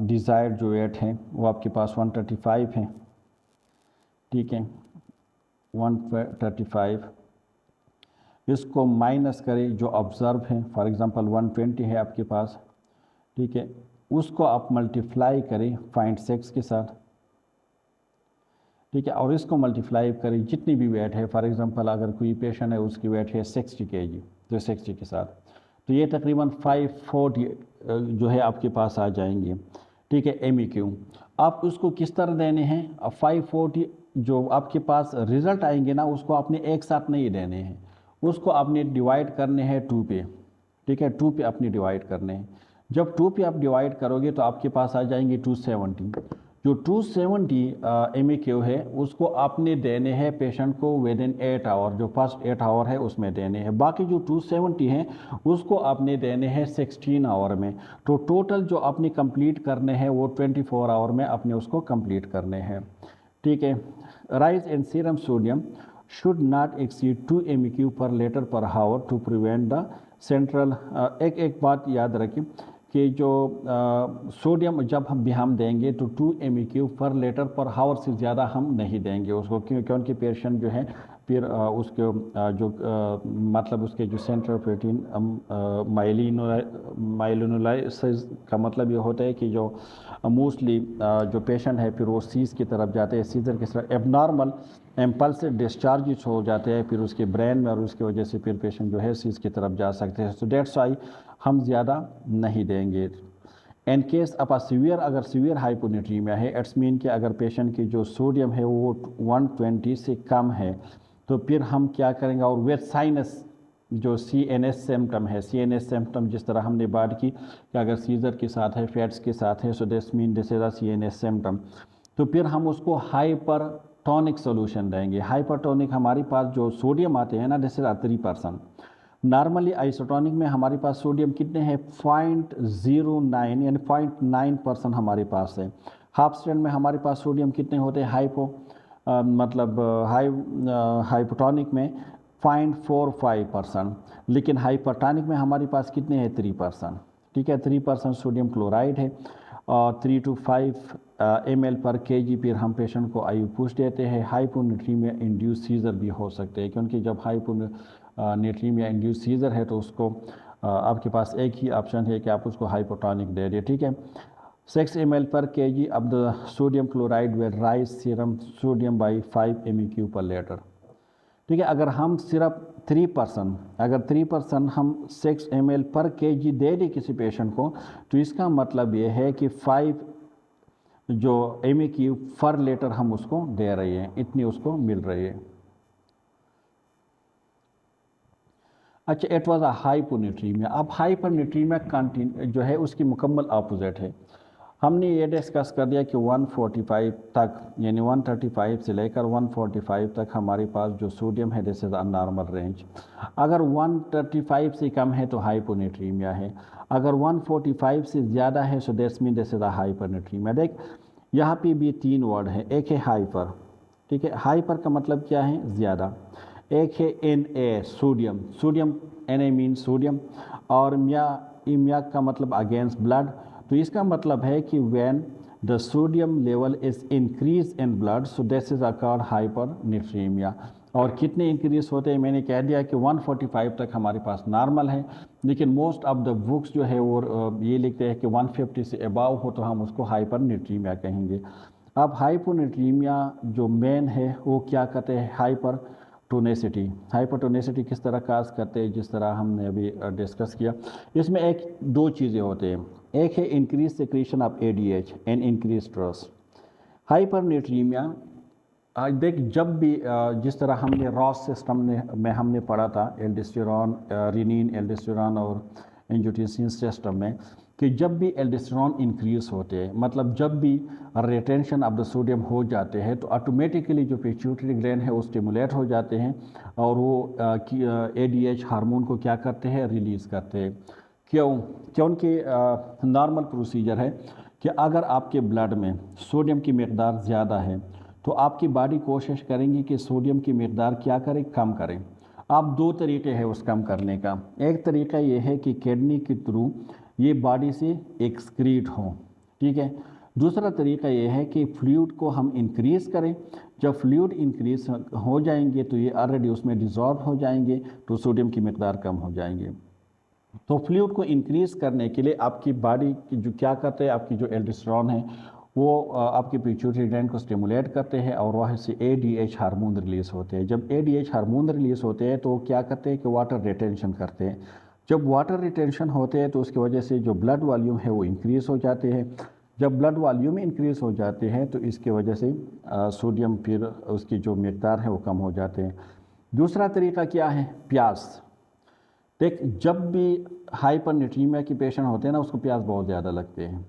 डिज़ायर्ड जो वेट है वो आपके पास 135 है, ठीक है, 135, इसको माइनस करें जो ऑब्ज़र्व है, फॉर एग्ज़ाम्पल 120 है आपके पास, ठीक है, उसको आप मल्टीप्लाई करें 0.6 के साथ, ठीक है, और इसको मल्टीप्लाई करें जितनी भी वेट है, फॉर एग्ज़ाम्पल अगर कोई पेशेंट है उसकी वेट है 60 kg, तो 60 के साथ तो ये तकरीबन 540 जो है आपके पास आ जाएंगे। ठीक है, MEQ आप उसको किस तरह देने हैं, अब 540 जो आपके पास रिज़ल्ट आएंगे ना उसको आपने एक साथ नहीं देने हैं, उसको आपने डिवाइड करने हैं 2 पे। ठीक है, 2 पे आपने डिवाइड करने हैं। जब 2 पे आप डिवाइड करोगे तो आपके पास आ जाएंगे 270। जो 270 MEQ है उसको आपने देने हैं पेशेंट को विद इन 8 आवर, जो फर्स्ट 8 आवर है उसमें देने हैं। बाकी जो 270 हैं उसको आपने देने हैं 16 आवर में। तो टोटल जो आपने कंप्लीट करने हैं वो 24 आवर में आपने उसको कंप्लीट करने हैं। ठीक है, rise in serum sodium should not exceed 2 MEQ पर लीटर पर हावर टू प्रिवेंट द सेंट्रल। एक बात याद रखें कि जो सोडियम जब हम देंगे तो 2 MEQ पर लीटर पर हावर से ज़्यादा हम नहीं देंगे उसको, क्योंकि पेशेंट जो है फिर उसके जो मतलब उसके जो सेंट्रल प्रोटीन माइलिनोलाइसिस का मतलब ये होता है कि जो मोस्टली जो पेशेंट है फिर वो सीज़ की तरफ जाते हैं, सीजर की तरफ एबनॉर्मल एम्पल्सिव डिस्चार्ज हो जाते हैं फिर उसके ब्रेन में, और उसकी वजह से फिर पेशेंट जो है सीज़ की तरफ जा सकते हैं। सो डेट्स वाई हम ज़्यादा नहीं देंगे। इन केस अपा सीवियर, अगर सीवियर हाइपोनेट्रीमिया है, इट्स मीन कि अगर पेशेंट की जो सोडियम है वो 120 से कम है, तो फिर हम क्या करेंगे, और विद साइनस जो CNS सिम्टम है, CNS सिम्टम जिस तरह हमने बात की कि अगर सीजर के साथ है, फैट्स के साथ है, so this mean this is a CNS symptom, तो फिर हम उसको हाइपरटोनिक सोल्यूशन देंगे। हाइपरटोनिक हमारे पास जो सोडियम आते हैं ना, दिस इज 3%। नॉर्मली आइसोटोनिक में हमारे पास सोडियम कितने हैं 0.09 यानी 0.9% हमारे पास है। हाफ स्ट्रेंड में हमारे पास सोडियम कितने होते हैं हाइपोटोनिक में 0.45%, लेकिन हाइपरटोनिक में हमारे पास कितने हैं 3%। ठीक है, 3% सोडियम क्लोराइड है, और 3 to 5 ml पर kg फिर हम पेशेंट को आयु पुश देते हैं। हाइपोनेट्रीमिया इंड्यूस सीजर भी हो सकते हैं, क्योंकि जब हाइपोनेट्रीमिया इंड्यूस सीजर है तो उसको आपके पास एक ही ऑप्शन है कि आप उसको हाइपोटोनिक दे दें। ठीक है, 6 ml पर kg अब the sodium chloride will rise serum sodium by 5 MEQ पर लीटर। ठीक है, अगर हम सिर्फ 3%, अगर 3% हम 6 ml पर kg दे दें किसी पेशेंट को, तो इसका मतलब ये है कि 5 जो MEQ पर लीटर हम उसको दे रहे हैं, इतनी उसको मिल रही है। अच्छा, इट वाज अ हाइपोनेट्रीमिया। अब हाइपरनेट्रीमिया जो है उसकी मुकम्मल अपोजिट है। हमने ये डिस्कस कर दिया कि 145 तक यानी 135 से लेकर 145 तक हमारे पास जो सोडियम है this is a normal range. अगर 135 से कम है तो हाइपोनेट्रीमिया है, अगर 145 से ज़्यादा है so that's mean this is अ हाइपरनेट्रीमिया। देख यहाँ पे भी 3 वर्ड है, एक है हाइपर, ठीक है, हाइपर का मतलब क्या है ज़्यादा, एक है Na sodium, sodium Na mean sodium, और मिया का मतलब अगेंस्ट ब्लड। तो इसका मतलब है कि when the sodium level is increase in blood so this is accord हाइपरनेट्रीमिया। और कितने इंक्रीज होते हैं, मैंने कह दिया कि 145 तक हमारे पास नॉर्मल है, लेकिन मोस्ट ऑफ द बुक्स जो है वो ये लिखते हैं कि 150 से अबाव हो तो हम उसको हाइपरनेट्रीमिया कहेंगे। अब हाइपोनेट्रीमिया जो मेन है वो क्या कहते हैं हाइपरटोनिसिटी। हाइपरटोनिसिटी किस तरह काज करते हैं, जिस तरह हमने अभी डिस्कस किया, इसमें एक दो चीज़ें होते हैं। एक है increase secretion of ADH and increase stress. हाइपरनेट्रीमिया देख, जब भी जिस तरह हमने रॉस सिस्टम में हमने पढ़ा था एल्डोस्टेरॉन, रेनिन, एल्डोस्टेरॉन और एंजियोटेंसिन सिस्टम में, कि जब भी एल्डोस्टेरॉन इंक्रीज होते हैं, मतलब जब भी रिटेंशन ऑफ द सोडियम हो जाते हैं, तो ऑटोमेटिकली जो पिट्यूटरी ग्लैंड है वो स्टिमुलेट हो जाते हैं और वो एडीएच हार्मोन को क्या करते हैं, रिलीज़ करते हैं। क्योंकि नॉर्मल प्रोसीजर है कि अगर आपके ब्लड में सोडियम की मकदार ज़्यादा है तो आपकी बॉडी कोशिश करेंगी कि सोडियम की मकदार क्या करें, कम करें। आप दो तरीके हैं उस कम करने का। एक तरीका ये है कि किडनी के थ्रू ये बॉडी से एक्सक्रीट हो, ठीक है। दूसरा तरीका ये है कि फ्लूइड को हम इंक्रीज़ करें। जब फ्लूइड इंक्रीज हो जाएंगे तो ये ऑलरेडी उसमें डिज़ोल्व हो जाएंगे, तो सोडियम की मकदार कम हो जाएंगे। तो फ्लूइड को इंक्रीज़ करने के लिए आपकी बॉडी की जो क्या करते हैं, आपकी जो एल्डोस्टेरॉन है वो आपके पिट्यूटरी ग्लैंड को स्टिमुलेट करते हैं और वहाँ से एडीएच हार्मोन रिलीज़ होते हैं। जब एडीएच हार्मोन रिलीज़ होते हैं तो वो क्या करते हैं कि वाटर रिटेंशन करते हैं। जब वाटर रिटेंशन होते हैं तो उसकी वजह से जो ब्लड वॉल्यूम है वो इंक्रीज़ हो जाते हैं। जब ब्लड वॉल्यूम इंक्रीज़ हो जाते हैं तो इसकी वजह से सोडियम फिर उसकी जो मकदार है वो कम हो जाते हैं। दूसरा तरीका क्या है, प्यास। देख, जब भी हाइपरनेट्रीमिया के पेशेंट होते हैं ना, उसको प्यास बहुत ज़्यादा लगते हैं।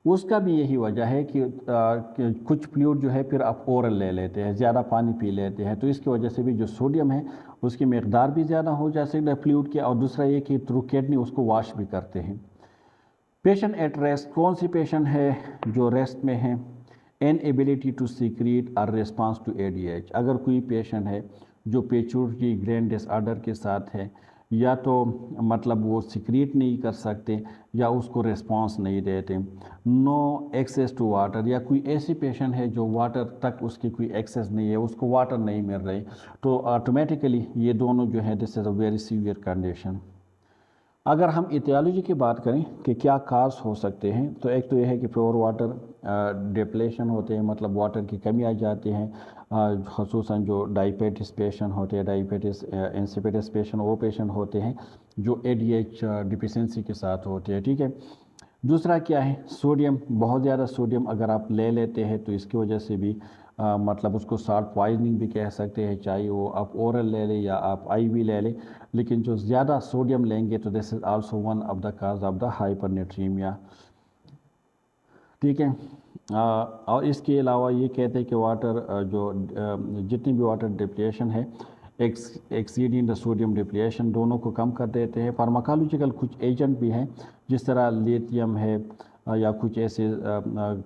उसका भी यही वजह है कि कुछ फ्लूइड जो है फिर आप ओरल ले लेते हैं, ज़्यादा पानी पी लेते हैं, तो इसकी वजह से भी जो सोडियम है उसकी मकदार भी ज़्यादा हो जा सकती है फ्लूइड की। और दूसरा ये कि थ्रू किडनी उसको वॉश भी करते हैं। पेशेंट एट रेस्ट, कौन सी पेशेंट है जो रेस्ट में है, इनएबिलिटी टू सीक्रेट और रिस्पांस टू एडीएच। अगर कोई पेशेंट है जो पिट्यूटरी ग्लैंड डिसऑर्डर के साथ है, या तो मतलब वो सीक्रेट नहीं कर सकते या उसको रिस्पांस नहीं देते, नो एक्सेस टू वाटर, या कोई ऐसी पेशेंट है जो वाटर तक उसकी कोई एक्सेस नहीं है, उसको वाटर नहीं मिल रही, तो ऑटोमेटिकली ये दोनों जो है this is a very severe condition. अगर हम इथियोलॉजी की बात करें कि क्या काज हो सकते हैं, तो एक तो यह है कि प्योर वाटर डिप्लेशन होते हैं, मतलब वाटर की कमी आ जाती है। ख़ुसूसन जो डायबिटिस पेशेंट होते हैं, डायबिटिस इंसिपिडस पेशेंट, वो पेशेंट होते हैं जो एडीएच डिफिशेंसी के साथ होते हैं, ठीक है। दूसरा क्या है, सोडियम, बहुत ज़्यादा सोडियम अगर आप ले लेते हैं तो इसकी वजह से भी मतलब उसको साल्ट पॉइजनिंग भी कह सकते हैं, चाहे वो आप ओरल ले लें या आप आईवी ले लें। लेकिन जो ज़्यादा सोडियम लेंगे तो this is also one of the cause of the हाइपरनेट्रीमिया, ठीक है। और इसके अलावा ये कहते हैं कि वाटर जितनी भी वाटर डिप्लेशन है एक्सीडिंग द सोडियम डिप्लेशन, दोनों को कम कर देते हैं। फार्माकोलॉजिकल कुछ एजेंट भी हैं, जिस तरह लिथियम है या कुछ ऐसे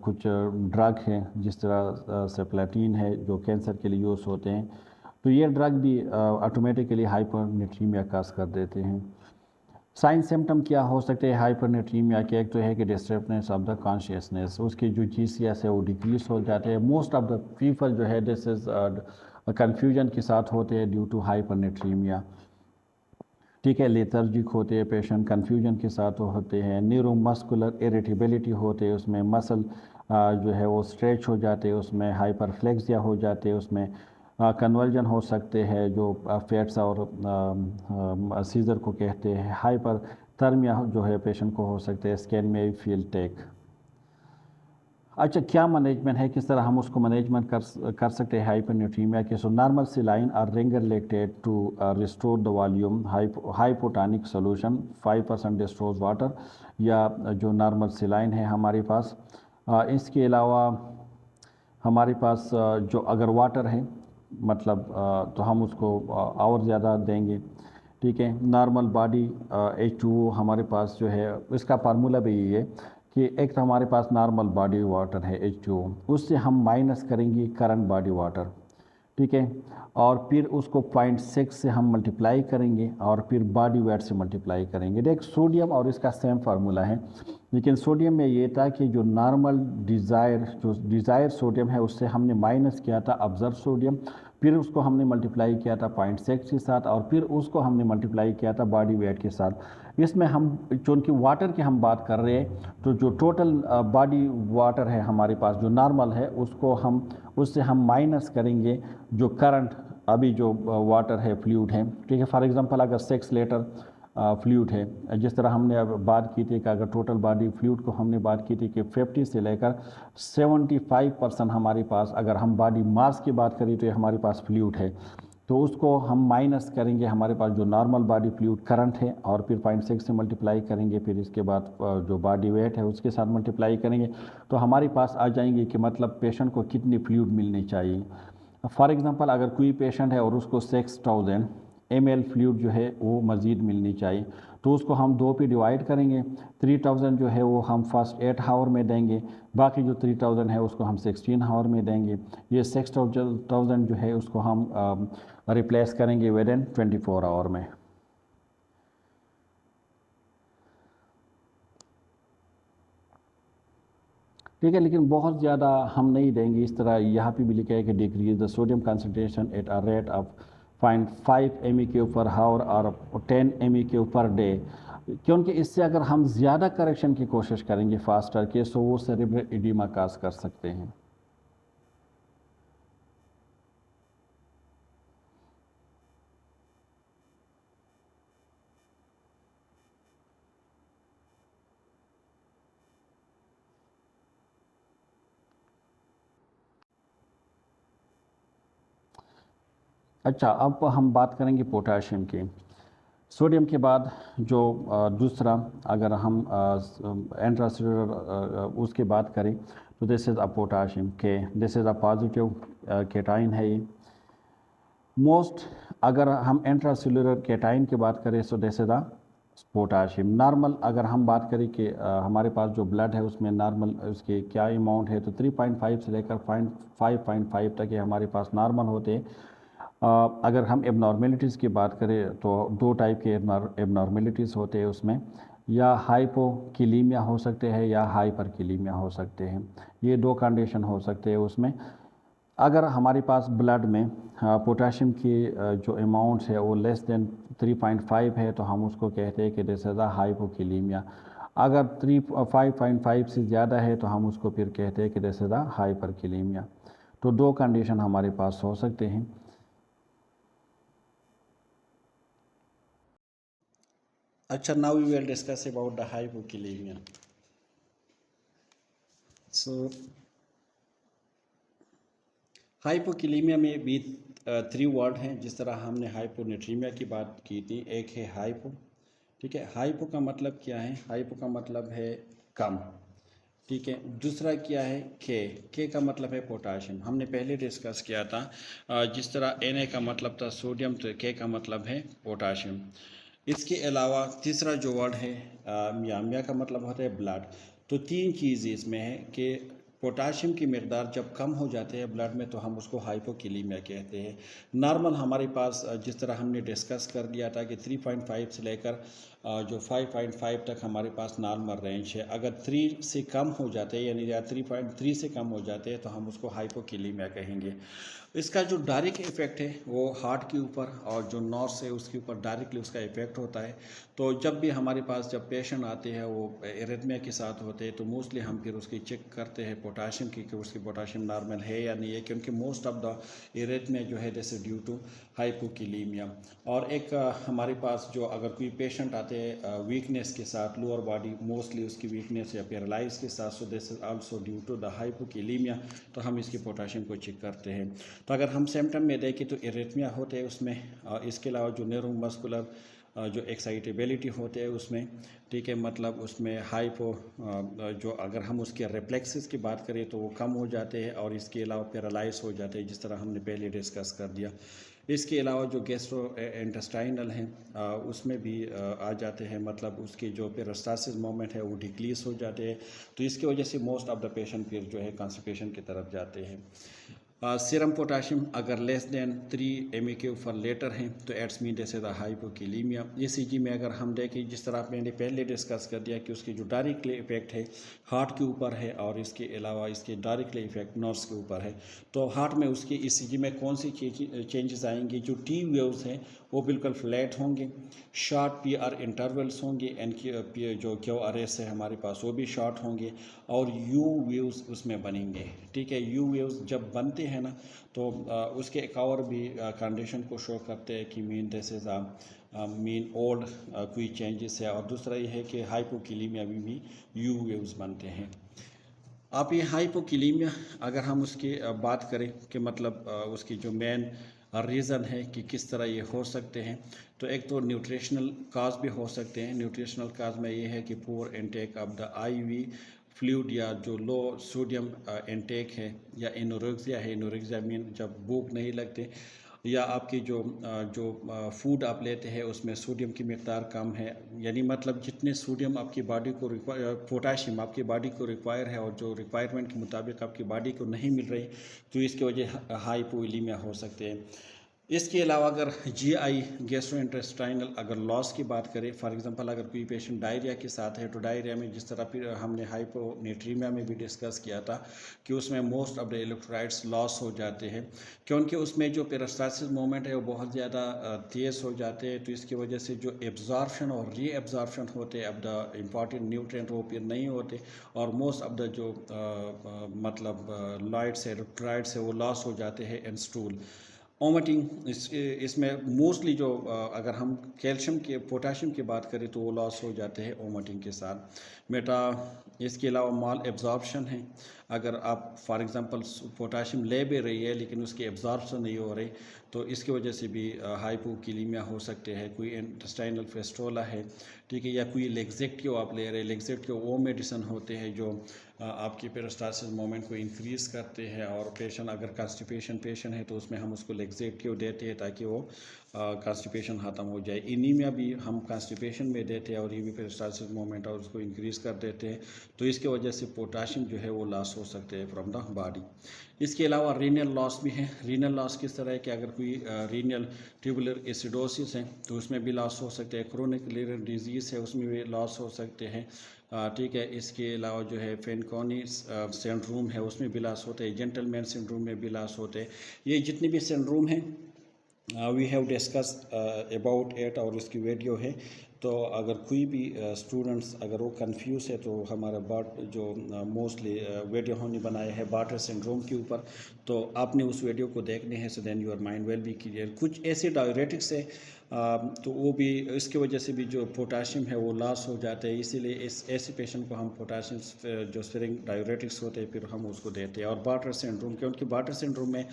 कुछ ड्रग हैं जिस तरह सेप्लेटिन है जो कैंसर के लिए यूज़ होते हैं, तो ये ड्रग भी ऑटोमेटिकली हाइपरनेट्रीमिया काज कर देते हैं। साइन सिम्टम क्या हो सकते हैं हाइपरनेट्रीमिया के, एक तो है कि डिस्टर्बनेस ऑफ द कॉन्शियसनेस, उसकी जो जीसीएस है वो डिक्रीज हो जाते हैं। मोस्ट ऑफ द पीपल जो है दिस इज़ कन्फ्यूजन के साथ होते हैं ड्यू टू हाइपरनेट्रीमिया, ठीक है। लेथर्जिक होते हैं पेशेंट, कन्फ्यूजन के साथ होते हैं। न्यूरोमस्कुलर इरिटेबिलिटी होते हैं, उसमें मसल जो है वो स्ट्रेच हो जाते हैं, उसमें हाइपरफ्लेक्सिया हो जाते हैं, उसमें कन्वर्जन हो सकते हैं जो फैट्स और सीजर को कहते हैं। हाइपर थर्मिया जो है पेशेंट को हो सकते हैं, स्किन में फील टेक। अच्छा, क्या मैनेजमेंट है, किस तरह हम उसको मैनेजमेंट कर सकते हैं हाइपरनेट्रीमिया के। सो नॉर्मल सिलाइन और Ringer lactate to restore the volume, hypotonic solution 5% dextrose water, या जो नॉर्मल सिलाइन है हमारे पास। इसके अलावा हमारे पास जो अगर वाटर है मतलब तो हम उसको और ज़्यादा देंगे, ठीक है। नॉर्मल बॉडी H2O हमारे पास जो है, इसका फार्मूला भी ये है कि एक तो हमारे पास नॉर्मल बॉडी वाटर है H2O, उससे हम माइनस करेंगे करंट बॉडी वाटर, ठीक है, और फिर उसको 0.6 से हम मल्टीप्लाई करेंगे और फिर बॉडी वेट से मल्टीप्लाई करेंगे। देख, सोडियम और इसका सेम फार्मूला है, लेकिन सोडियम में ये था कि जो नॉर्मल डिज़ायर सोडियम है उससे हमने माइनस किया था ऑब्जर्व सोडियम, फिर उसको हमने मल्टीप्लाई किया था 0.6 के साथ, और फिर उसको हमने मल्टीप्लाई किया था बॉडी वेट के साथ। इसमें हम चूँकि वाटर की हम बात कर रहे हैं, तो जो टोटल बॉडी वाटर है हमारे पास जो नॉर्मल है उससे हम माइनस करेंगे जो करंट अभी जो वाटर है फ्लूइड है, ठीक है। फॉर एग्जांपल अगर 6 लीटर फ्लूइड है। जिस तरह हमने अब बात की थी कि अगर टोटल बॉडी फ्लूइड को हमने बात की थी कि 50 से लेकर 75% हमारे पास, अगर हम बॉडी मास की बात करें तो ये हमारे पास फ्लूइड है, तो उसको हम माइनस करेंगे हमारे पास जो नॉर्मल बॉडी फ्लूइड करंट है, और फिर 0.6 से मल्टीप्लाई करेंगे, फिर इसके बाद जो बॉडी वेट है उसके साथ मल्टीप्लाई करेंगे, तो हमारे पास आ जाएंगे कि मतलब पेशेंट को कितनी फ्लूइड मिलनी चाहिए। फॉर एग्ज़ाम्पल अगर कोई पेशेंट है और उसको 6000 ml फ्लूइड जो है वो मज़ीद मिलनी चाहिए, तो उसको हम 2 पे डिवाइड करेंगे। 3000 जो है वो हम फर्स्ट 8 आवर में देंगे, बाकी जो 3000 है उसको हम 16 आवर में देंगे। ये 6000 जो है उसको हम रिप्लेस करेंगे विद इन 24 आवर में। ठीक है, लेकिन बहुत ज़्यादा हम नहीं देंगे। इस तरह यहाँ पे भी लिखा है कि decrease the sodium concentration at a rate of 0.5 MEQ पर हावर और 10 MEQ पर डे, क्योंकि इससे अगर हम ज़्यादा करेक्शन की कोशिश करेंगे फास्टर के, सो वो सेरेब्रल एडिमा काज कर सकते हैं। अच्छा, अब हम बात करेंगे पोटाशियम की। सोडियम के बाद जो दूसरा, अगर हम इंट्रासेल्युलर उसकी बात करें तो दिस इज़ अ पोटाशियम के, this is a positive cation है ये। मोस्ट अगर हम इंट्रासेल्युलर केटाइन की बात करें तो this is a potassium. Normal अगर हम बात करें कि हमारे पास जो ब्लड है उसमें नॉर्मल उसके क्या अमाउंट है, तो 3.5 से लेकर 5.5 तक ये हमारे पास नॉर्मल होते हैं। अगर हम एबनॉर्मेलिटीज़ की बात करें तो 2 टाइप के एबनॉर्मेलिटीज़ होते हैं उसमें, या हाइपोकिलीमिया हो सकते हैं या हाइपरकिलीमिया हो सकते हैं। ये 2 कंडीशन हो सकते हैं उसमें। अगर हमारे पास ब्लड में पोटाशियम की जो अमाउंट है वो लेस देन 3.5 है, तो हम उसको कहते हैं कि दिस इज़ अ हाइपोकिलीमिया। अगर 5.5 से ज़्यादा है तो हम उसको फिर कहते हैं कि दिस इज़ अ हाइपरकिलीमिया। तो 2 कंडीशन हमारे पास हो सकते हैं। अच्छा, now we will discuss about the hypokalemia. So हाइपोकिलीमिया में भी 3 वर्ड हैं। जिस तरह हमने हाइपोनेट्रीमिया की बात की थी, एक है हाइपो, ठीक है। हाइपो का मतलब क्या है? हाइपो का मतलब है कम, ठीक है। दूसरा क्या है? के का मतलब है पोटाशियम, हमने पहले डिस्कस किया था। जिस तरह Na का मतलब था सोडियम, तो के का मतलब है पोटाशियम। इसके अलावा तीसरा जो वर्ड है मिया का मतलब होता है ब्लड। तो 3 चीज़ इसमें है कि पोटाशियम की मकदार जब कम हो जाते हैं ब्लड में तो हम उसको हाइपोकिलीमिया कहते हैं। नॉर्मल हमारे पास जिस तरह हमने डिस्कस कर लिया था कि 3.5 से लेकर जो 5.5 तक हमारे पास नॉर्मल रेंज है। अगर 3 से कम हो जाते हैं, यानी या 3.3 से कम हो जाते हैं, तो हम उसको हाइपोकिलीमिया कहेंगे। इसका जो डायरेक्ट इफेक्ट है वो हार्ट के ऊपर और जो नर्व्स है उसके ऊपर डायरेक्टली उसका इफेक्ट होता है। तो जब भी हमारे पास जब पेशेंट आते हैं वो एरिथमिया के साथ होते हैं, तो मोस्टली हम फिर उसकी चेक करते हैं पोटाशियम की कि उसकी पोटाशियम नॉर्मल है या नहीं है, क्योंकि मोस्ट ऑफ द एरिथमिया जो है दिस इज ड्यू टू हाइपोकिलीमिया। और एक हमारे पास जो अगर कोई पेशेंट आते हैं वीकनेस के साथ, लोअर बॉडी मोस्टली उसकी वीकनेस या पैरालाइज के साथ, so this is also due to the hypokalaemia, तो हम इसकी पोटाशियम को चेक करते हैं। तो अगर हम सिम्टम में देखें तो एरिथमिया होते हैं उसमें, इसके अलावा जो न्यूरोमस्कुलर जो एक्साइटेबिलिटी होते हैं उसमें, ठीक है, मतलब उसमें हाइपो जो अगर हम उसके रिफ्लेक्सेस की बात करें तो वो कम हो जाते हैं, और इसके अलावा पैरालाइज हो जाते हैं, जिस तरह हमने पहले डिस्कस कर दिया। इसके अलावा जो गैस्ट्रो इंटेस्टाइनल हैं उसमें भी आ जाते हैं, मतलब उसकी जो पेरिस्टालसिस मोमेंट है वो डिक्रीज हो जाते हैं। तो इसकी वजह से मोस्ट ऑफ द पेशेंट फिर जो है कॉन्स्टिपेशन की तरफ जाते हैं। सीरम पोटाशियम अगर less than 3 MEQ for litre हैं तो its mean this is the hypokalemia. ECG में अगर हम देखें, जिस तरह मैंने पहले डिस्कस कर दिया कि उसकी जो डायरेक्टली इफेक्ट है हार्ट के ऊपर है, और इसके अलावा इसके डायरेक्टली इफेक्ट नर्व्स के ऊपर है। तो हार्ट में उसकी ECG में कौन सी चेंजेस आएंगी? जो T वेव्स हैं वो बिल्कुल फ्लैट होंगे, शॉर्ट PR इंटरवल्स होंगे, एंड जो QRS है हमारे पास वो भी शॉर्ट होंगे, और U वेव्स उसमें बनेंगे, ठीक है। U वेव्स जब बनते हैं ना, तो उसके एक और भी कंडीशन को शो करते हैं कि mean this is mean old कोई चेंजेस है। और दूसरा ये है कि हाइपोकिलीमिया में भी यू वेव्स बनते हैं। आप ये हाइपोकिलीमिया अगर हम उसकी बात करें कि मतलब उसकी जो मेन रीज़न है कि किस तरह ये हो सकते हैं, तो एक तो न्यूट्रिशनल काज भी हो सकते हैं। न्यूट्रिशनल काज में ये है कि poor intake of the IV fluid या जो लो सोडियम इनटेक है, या एनोरेक्सिया है। एनोरेक्सिया मीन जब भूख नहीं लगते, या आपकी जो फूड आप लेते हैं उसमें सोडियम की मिकदार कम है, यानी मतलब जितने सोडियम आपकी बॉडी को पोटाशियम आपकी बॉडी को रिक्वायर है और जो रिक्वायरमेंट के मुताबिक आपकी बॉडी को नहीं मिल रही, तो इसकी वजह हाइपोइलीमिया हो सकते हैं। इसके अलावा अगर जीआई गैस्ट्रोइंटेस्टाइनल अगर लॉस की बात करें, फॉर एग्जांपल अगर कोई पेशेंट डायरिया के साथ है, तो डायरिया में जिस तरह फिर हमने हाइपोनेट्रीमिया में भी डिस्कस किया था कि उसमें most of the electrolytes loss हो जाते हैं, क्योंकि उसमें जो पेरिस्टालसिस मूवमेंट है वो बहुत ज़्यादा तेज़ हो जाते हैं। तो इसकी वजह से जो एब्जॉर्प्शन और री एब्जॉर्प्शन होते हैं अब द इम्पॉर्टेंट न्यूट्रिएंट वो फिर नहीं होते, और मोस्ट ऑफ द जो मतलब लाइट्स है, इलेक्ट्रोलाइट्स है, वो लॉस हो जाते हैं एंड स्टूल ओमिटिंग। इसमें मोस्टली जो अगर हम कैल्शियम के पोटाशियम की बात करें तो वो लॉस हो जाते हैं ओमिटिंग के साथ। मेटा इसके अलावा माल एब्जॉर्प्शन है, अगर आप फॉर एग्जांपल पोटाशियम ले भी रही है लेकिन उसकी एब्जॉर्प्शन नहीं हो रही, तो इसकी वजह से भी हाइपोकिलीमिया हो सकते हैं। कोई इंटेस्टाइनल फेस्टोला है, ठीक है, या कोई लेग्जेक्टिव आप ले रहे हैं। लेग्जेक्टिव वो मेडिसिन होते हैं जो आपकी पेरिस्टालसिस मोमेंट को इंक्रीज़ करते हैं, और पेशेंट अगर कॉन्स्टिपेशन पेशेंट है तो उसमें हम उसको लेग्जेक्टिव देते हैं ताकि वो कॉन्स्टिपेशन ख़त्म हो जाए। इनीमिया भी हम कॉन्स्टिपेशन में देते हैं और ये भी पेरिस्टालसिस मोमेंट और उसको इंक्रीज़ कर देते हैं, तो इसके वजह से पोटाशियम जो है वो लॉस हो सकते हैं फ्रॉम द बॉडी। इसके अलावा रीनल लॉस भी है। रीनल लॉस किस तरह है कि अगर कोई रीनल ट्यूबुलर एसिडोसिस है तो उसमें भी लॉस हो सकते हैं। क्रोनिक लिवर डिजीज़ है उसमें भी लॉस हो सकते हैं, ठीक है। इसके अलावा जो है फेनकोनी सिंड्रोम है उसमें भी लॉस होते हैं। जेंटलमैन सिंड्रोम में भी लॉस होते हैं। ये जितने भी सिंड्रोम हैं we have discuss about it, और इसकी वीडियो है। तो अगर कोई भी स्टूडेंट्स अगर वो कंफ्यूज है तो हमारा जो मोस्टली वीडियो हमने बनाया है बार्टर सिंड्रोम के ऊपर, तो आपने उस वीडियो को देखने हैं, so then your mind will be clear. कुछ ऐसे डायरेटिक्स है तो वो भी इसकी वजह से भी जो पोटाशियम है वो लॉस हो जाता है, इसीलिए इस ऐसे पेशेंट को हम पोटाशियम जो स्पेरिंग डायरेटिक्स होते हैं फिर हम उसको देते हैं। और बार्टर सिंड्रोम, क्योंकि बार्टर सिंड्रोम में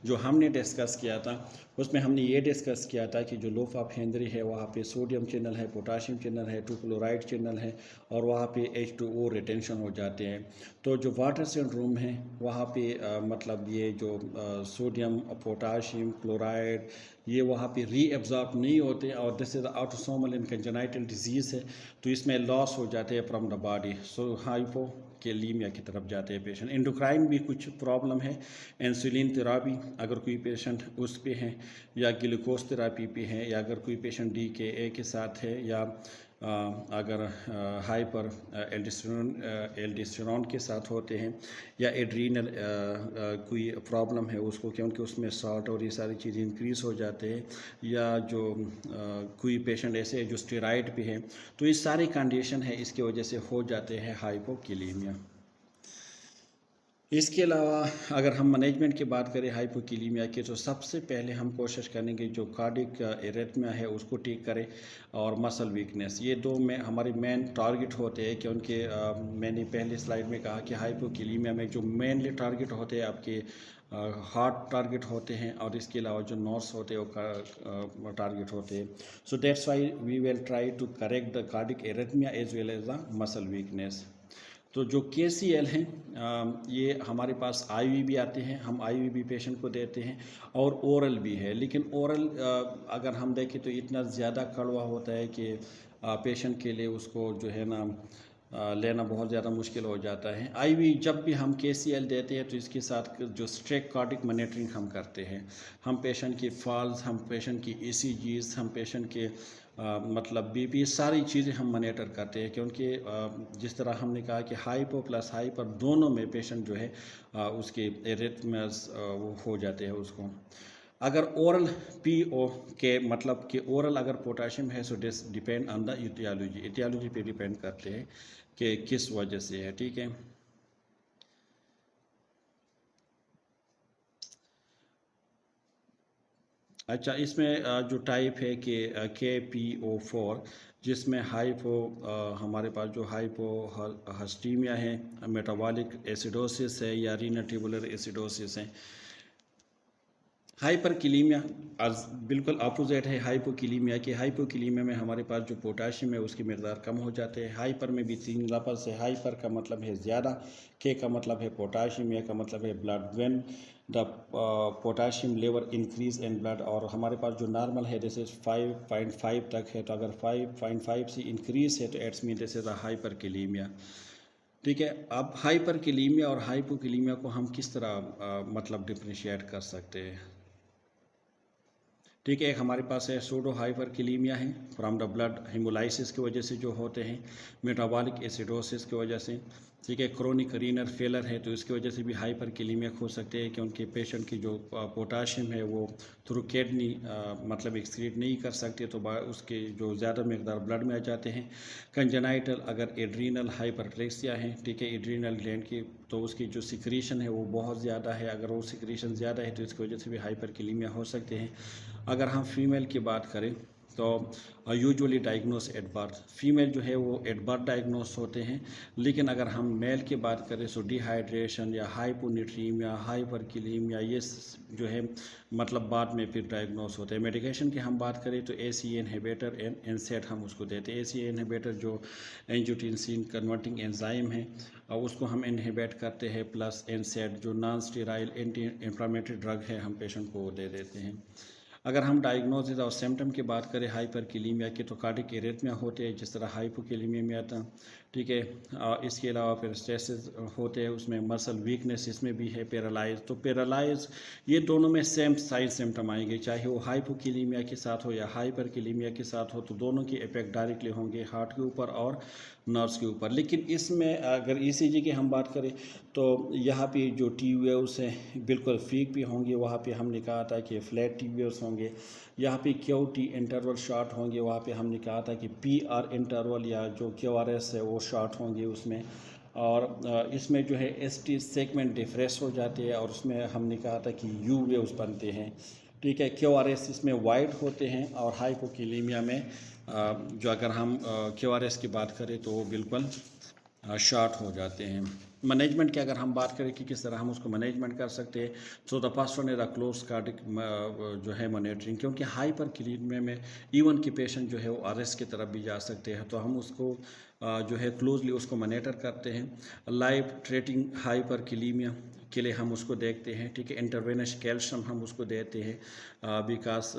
जो हमने डिस्कस किया था उसमें हमने ये डिस्कस किया था कि जो लोफ ऑफ हेनरी है वहाँ पे सोडियम चैनल है, पोटाशियम चैनल है, 2 क्लोराइड चैनल है, और वहाँ पे H2O रिटेंशन हो जाते हैं। तो जो वाटर सिंड्रोम है वहाँ पे मतलब ये जो सोडियम, पोटाशियम, क्लोराइड ये वहाँ पे रीएब्जॉर्ब नहीं होते, और this is autosomal in congenital disease है, तो इसमें लॉस हो जाते हैं from the body. So hypokalaemia की तरफ जाते हैं पेशेंट। एंडोक्राइन भी कुछ प्रॉब्लम है, इंसुलिन थेरापी अगर कोई पेशेंट उस पे है, या ग्लूकोज थेरापी पे है, या अगर कोई पेशेंट DKA के साथ है, या अगर हाइपर एल्डोस्टेरोन के साथ होते हैं, या एड्रीनल कोई प्रॉब्लम है उसको, क्योंकि उसमें सॉल्ट और ये सारी चीज़ें इंक्रीज़ हो जाते हैं, या जो कोई पेशेंट ऐसे है जो स्टेरॉइड पे है, तो ये सारी कंडीशन है इसकी वजह से हो जाते हैं हाइपोकैलीमिया। इसके अलावा अगर हम मैनेजमेंट की बात करें हाइपोकैलीमिया की, तो सबसे पहले हम कोशिश करेंगे जो कार्डिक एरिथमिया है उसको ठीक करें, और मसल वीकनेस, ये दो में हमारे मेन टारगेट होते हैं। क्योंकि मैंने पहले स्लाइड में कहा कि हाइपोकैलीमिया में जो मेनली टारगेट होते हैं आपके हार्ट टारगेट होते हैं, और इसके अलावा जो नर्व्स होते हैं वो टारगेट होते हैं। So that's why we will try to correct the cardiac arrhythmia as well as the muscle weakness. तो जो KCL हैं ये हमारे पास IV भी आते हैं, हम IV भी पेशेंट को देते हैं, और ओरल भी है। लेकिन ओरल अगर हम देखें तो इतना ज़्यादा कड़वा होता है कि पेशेंट के लिए उसको जो है ना लेना बहुत ज़्यादा मुश्किल हो जाता है। IV जब भी हम KCL देते हैं तो इसके साथ जो स्ट्रिक्ट कार्डिक मॉनिटरिंग हम करते हैं। हम पेशेंट की फॉल्स, हम पेशेंट की ECGs, हम पेशेंट के मतलब BP, सारी चीज़ें हम मॉनिटर करते हैं, क्योंकि जिस तरह हमने कहा कि हाइपो प्लस हाइपर दोनों में पेशेंट जो है उसके एरिथमियास वो हो जाते हैं उसको। अगर ओरल PO के मतलब कि ओरल अगर पोटाशियम है, so this depend on the etiology पे डिपेंड करते हैं कि किस वजह से है, ठीक है। अच्छा, इसमें जो टाइप है कि KPO4, जिसमें हाइपो हमारे पास जो हाइपो हस्टीमिया है, मेटाबॉलिक एसिडोसिस है या रीनल ट्यूबुलर एसिडोसिस है। हाइपरकिलीमिया आज बिल्कुल अपोजिट है हाइपोकिलीमिया के। हाइपोकिलीमिया में हमारे पास जो पोटाशियम है उसकी मकदार कम हो जाते हैं। हाइपर में भी 3 लफ्ज़ है। हाइपर का मतलब है ज़्यादा, के का मतलब है पोटाशियम, या का मतलब है blood. When the potassium level increase in blood, और हमारे पास जो नॉर्मल है जैसे 5.5 तक है, तो अगर 5.5 से इंक्रीज है तो its mean this is a hyperkalemia. ठीक है। अब हाइपरकिलीमिया और हाइपोकिलीमिया को हम किस तरह मतलब डिफ्रेंशिएट कर सकते हैं? ठीक है, एक हमारे पास है सूडो हाइपरकिलीमिया है फ्रॉम द ब्लड हेमोलाइसिस की वजह से जो होते हैं, मेटाबॉलिक एसिडोसिस की वजह से। ठीक है, क्रोनिक रीनल फेलर है तो इसकी वजह से भी हाइपरकिलीमिया हो सकते हैं कि उनके पेशेंट की जो पोटाशियम है वो थ्रू किडनी मतलब एक्सक्रीट नहीं कर सकते, तो उसके जो ज़्यादा मकदार ब्लड में आ जाते हैं। कंजेनाइटल अगर एड्रीनल हाइपरप्लेक्सिया है, ठीक है, एड्रीनल ग्लैंड की, तो उसकी जो सिक्रीशन है वो बहुत ज़्यादा है। अगर वो सिक्रीशन ज़्यादा है तो इसकी वजह से भी हाइपरकिलीमिया हो सकते हैं। अगर हम फीमेल की बात करें तो usually diagnose at birth, female जो है वो एट बर्थ डायग्नोस होते हैं। लेकिन अगर हम मेल की बात करें तो डिहाइड्रेशन या हाइपोनेट्रीमिया, हाइपरकिलीमिया, ये जो है मतलब बाद में फिर डायग्नोस होते हैं। मेडिकेशन की हम बात करें तो ACE इनहिबिटर एंड एनसेड हम उसको देते हैं। ACE इनहिबिटर जो एंजियोटेंसिन कन्वर्टिंग एंजाइम है और उसको हम इनहिबिट करते हैं, प्लस एनसेड जो non sterile anti inflammatory drug है हम पेशेंट को वो दे देते हैं। अगर हम डायग्नोसिस और सिम्टम की बात करें हाइपरकिलीमिया की, तो कार्डिक एरिथमिया होते हैं जिस तरह हाइपोकिलीमिया में आता। ठीक है, इसके अलावा फिर स्ट्रेसेस होते हैं, उसमें मसल वीकनेस इसमें भी है, पैरालाइज। तो पैरालाइज ये दोनों में सेम साइड सिम्टम आएंगे, चाहे वो हाइपोकिलीमिया के साथ हो या हाइपरकिलीमिया के साथ हो, तो दोनों के इफेक्ट डायरेक्टली होंगे हार्ट के ऊपर और नर्व्स के ऊपर। लेकिन इसमें अगर ECG की हम बात करें तो यहाँ पे जो टी वेव्स हैं बिल्कुल फीक भी होंगे, वहाँ पे हमने कहा था कि फ्लैट टी वेव्स होंगे। यहाँ पे QT इंटरवल शॉर्ट होंगे, वहाँ पे हमने कहा था कि PR इंटरवल या जो QRS है वो शॉर्ट होंगे उसमें। और इसमें जो है ST सेगमेंट डिफ्रेश हो जाते हैं, और उसमें हमने कहा था कि U वेव्स बनते हैं। ठीक है, QRS इसमें वाइड होते हैं, और हाइपोकिलीमिया में जो अगर हम QRS की बात करें तो वो बिल्कुल शॉर्ट हो जाते हैं। मैनेजमेंट की अगर हम बात करें कि किस तरह हम उसको मैनेजमेंट कर सकते हैं, तो the first one is the close cardiac जो है मॉनिटरिंग, क्योंकि हाइपरकिलीमिया में इवन की पेशेंट जो है वो RS की तरफ भी जा सकते हैं, तो हम उसको जो है क्लोजली उसको मॉनिटर करते हैं। लाइव ट्रेटिंग हाइपरकिलीमिया के लिए हम उसको देखते हैं। ठीक है, इंटरवेनस कैल्शियम हम उसको देते हैं बिकॉज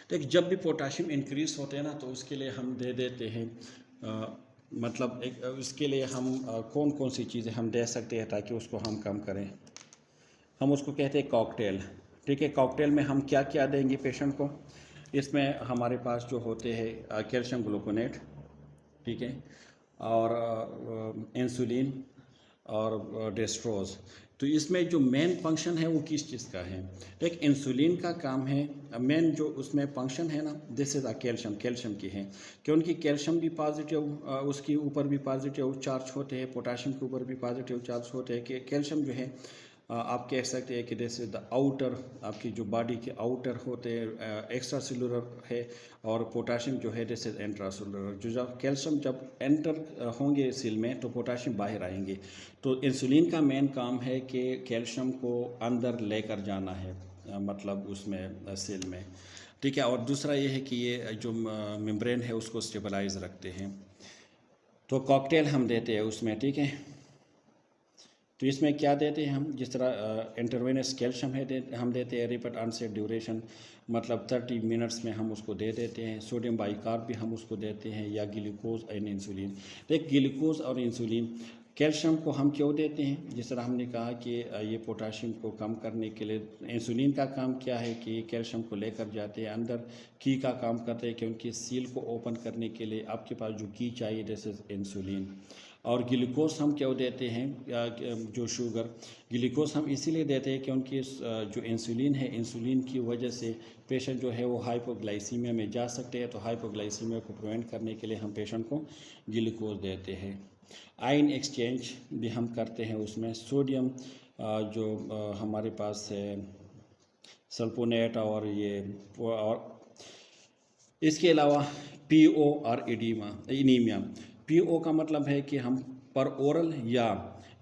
देखिए जब भी पोटाशियम इंक्रीज होते हैं ना तो उसके लिए हम दे देते हैं मतलब एक इसके लिए हम कौन कौन सी चीज़ें हम दे सकते हैं ताकि उसको हम कम करें। हम उसको कहते हैं कॉकटेल। ठीक है, कॉकटेल में हम क्या क्या देंगे पेशेंट को? इसमें हमारे पास जो होते हैं कैल्शियम ग्लूकोनेट, ठीक है, और इंसुलिन और डेस्ट्रोज। तो इसमें जो मेन फंक्शन है वो किस चीज़ का है? एक इंसुलिन का काम है, मेन जो उसमें फंक्शन है ना, दिस इज़ अ कैल्शियम की है, क्योंकि कैल्शियम भी पॉजिटिव उसके ऊपर भी पॉजिटिव चार्ज होते हैं, पोटाशियम के ऊपर भी पॉजिटिव चार्ज होते हैं। कि कैल्शियम जो है आप कह सकते हैं कि दिस इज द आउटर, आपकी जो बॉडी के आउटर होते हैं एक्स्ट्रा सेलुलर है, और पोटाशियम जो है दिस इज इंट्रा सेलुलर। जो जब कैल्शियम जब एंटर होंगे सेल में तो पोटाशियम बाहर आएंगे। तो इंसुलिन का मेन काम है कि कैल्शियम को अंदर लेकर जाना है मतलब उसमें सेल में। ठीक है, और दूसरा ये है कि ये जो मेम्ब्रेन है उसको स्टेबलाइज रखते हैं। तो कॉकटेल हम देते हैं उसमें। ठीक है, तो इसमें क्या देते हैं हम, जिस तरह इंटरवेनस कैल्शियम है हम देते हैं रिपीट ऑनसेट ड्यूरेशन, मतलब 30 मिनट्स में हम उसको दे देते हैं। सोडियम बाइकार्ब भी हम उसको देते हैं, या ग्लूकोज एंड इंसुलिन। देख ग्लूकोज और इंसुलिन, कैल्शियम को हम क्यों देते हैं? जिस तरह हमने कहा कि ये पोटाशियम को कम करने के लिए। इंसुलिन का काम क्या है कि कैल्शियम को लेकर जाते हैं अंदर, की का काम करते हैं, क्योंकि सील को ओपन करने के लिए आपके पास जो की चाहिए दिस इज इंसुलिन। और ग्लूकोज हम क्यों देते हैं, जो शुगर, ग्लूकोज हम इसीलिए देते हैं क्योंकि जो इंसुलिन है, इंसुलिन की वजह से पेशेंट जो है वो हाइपोग्लाइसीमिया में जा सकते हैं। तो हाइपोग्लाइसीमिया को प्रिवेंट करने के लिए हम पेशेंट को ग्लूकोज देते हैं। आयन एक्सचेंज भी हम करते हैं उसमें। सोडियम जो हमारे पास है सल्फोनेट और ये और इसके अलावा पीओ और इनीमिया। पीओ का मतलब है कि हम पर ओरल या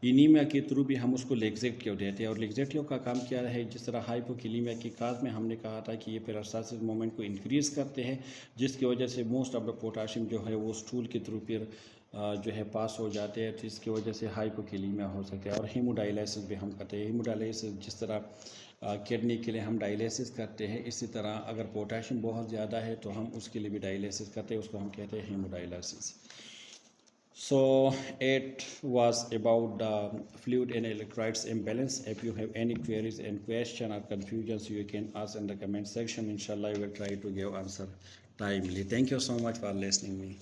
इनीमिया के थ्रू भी हम उसको लेक्सेटिव देते हैं, और लेक्सेटिव का काम क्या है, जिस तरह हाइपोकैलेमिया की काज में हमने कहा था कि ये पेरिस्टाल्सिस मोमेंट को इंक्रीज़ करते हैं, जिसकी वजह से मोस्ट ऑफ द पोटाशियम जो है वो स्टूल के थ्रू फिर जो है पास हो जाते हैं, जिसकी वजह से हाइपोकैलेमिया हो सकता है। और हीमोडायलिसिस भी हम करते हैं। हीमोडायलिसिस जिस तरह किडनी के लिए हम डायलिसिस करते हैं, इसी तरह अगर पोटाशियम बहुत ज़्यादा है तो हम उसके लिए भी डायलिसिस करते हैं, उसको हम कहते हैं haemodialysis. So it was about the fluid and electrolytes imbalance. If you have any queries and question or confusions, you can ask in the comment section. Inshallah, I will try to give answer timely. Thank you so much for listening me.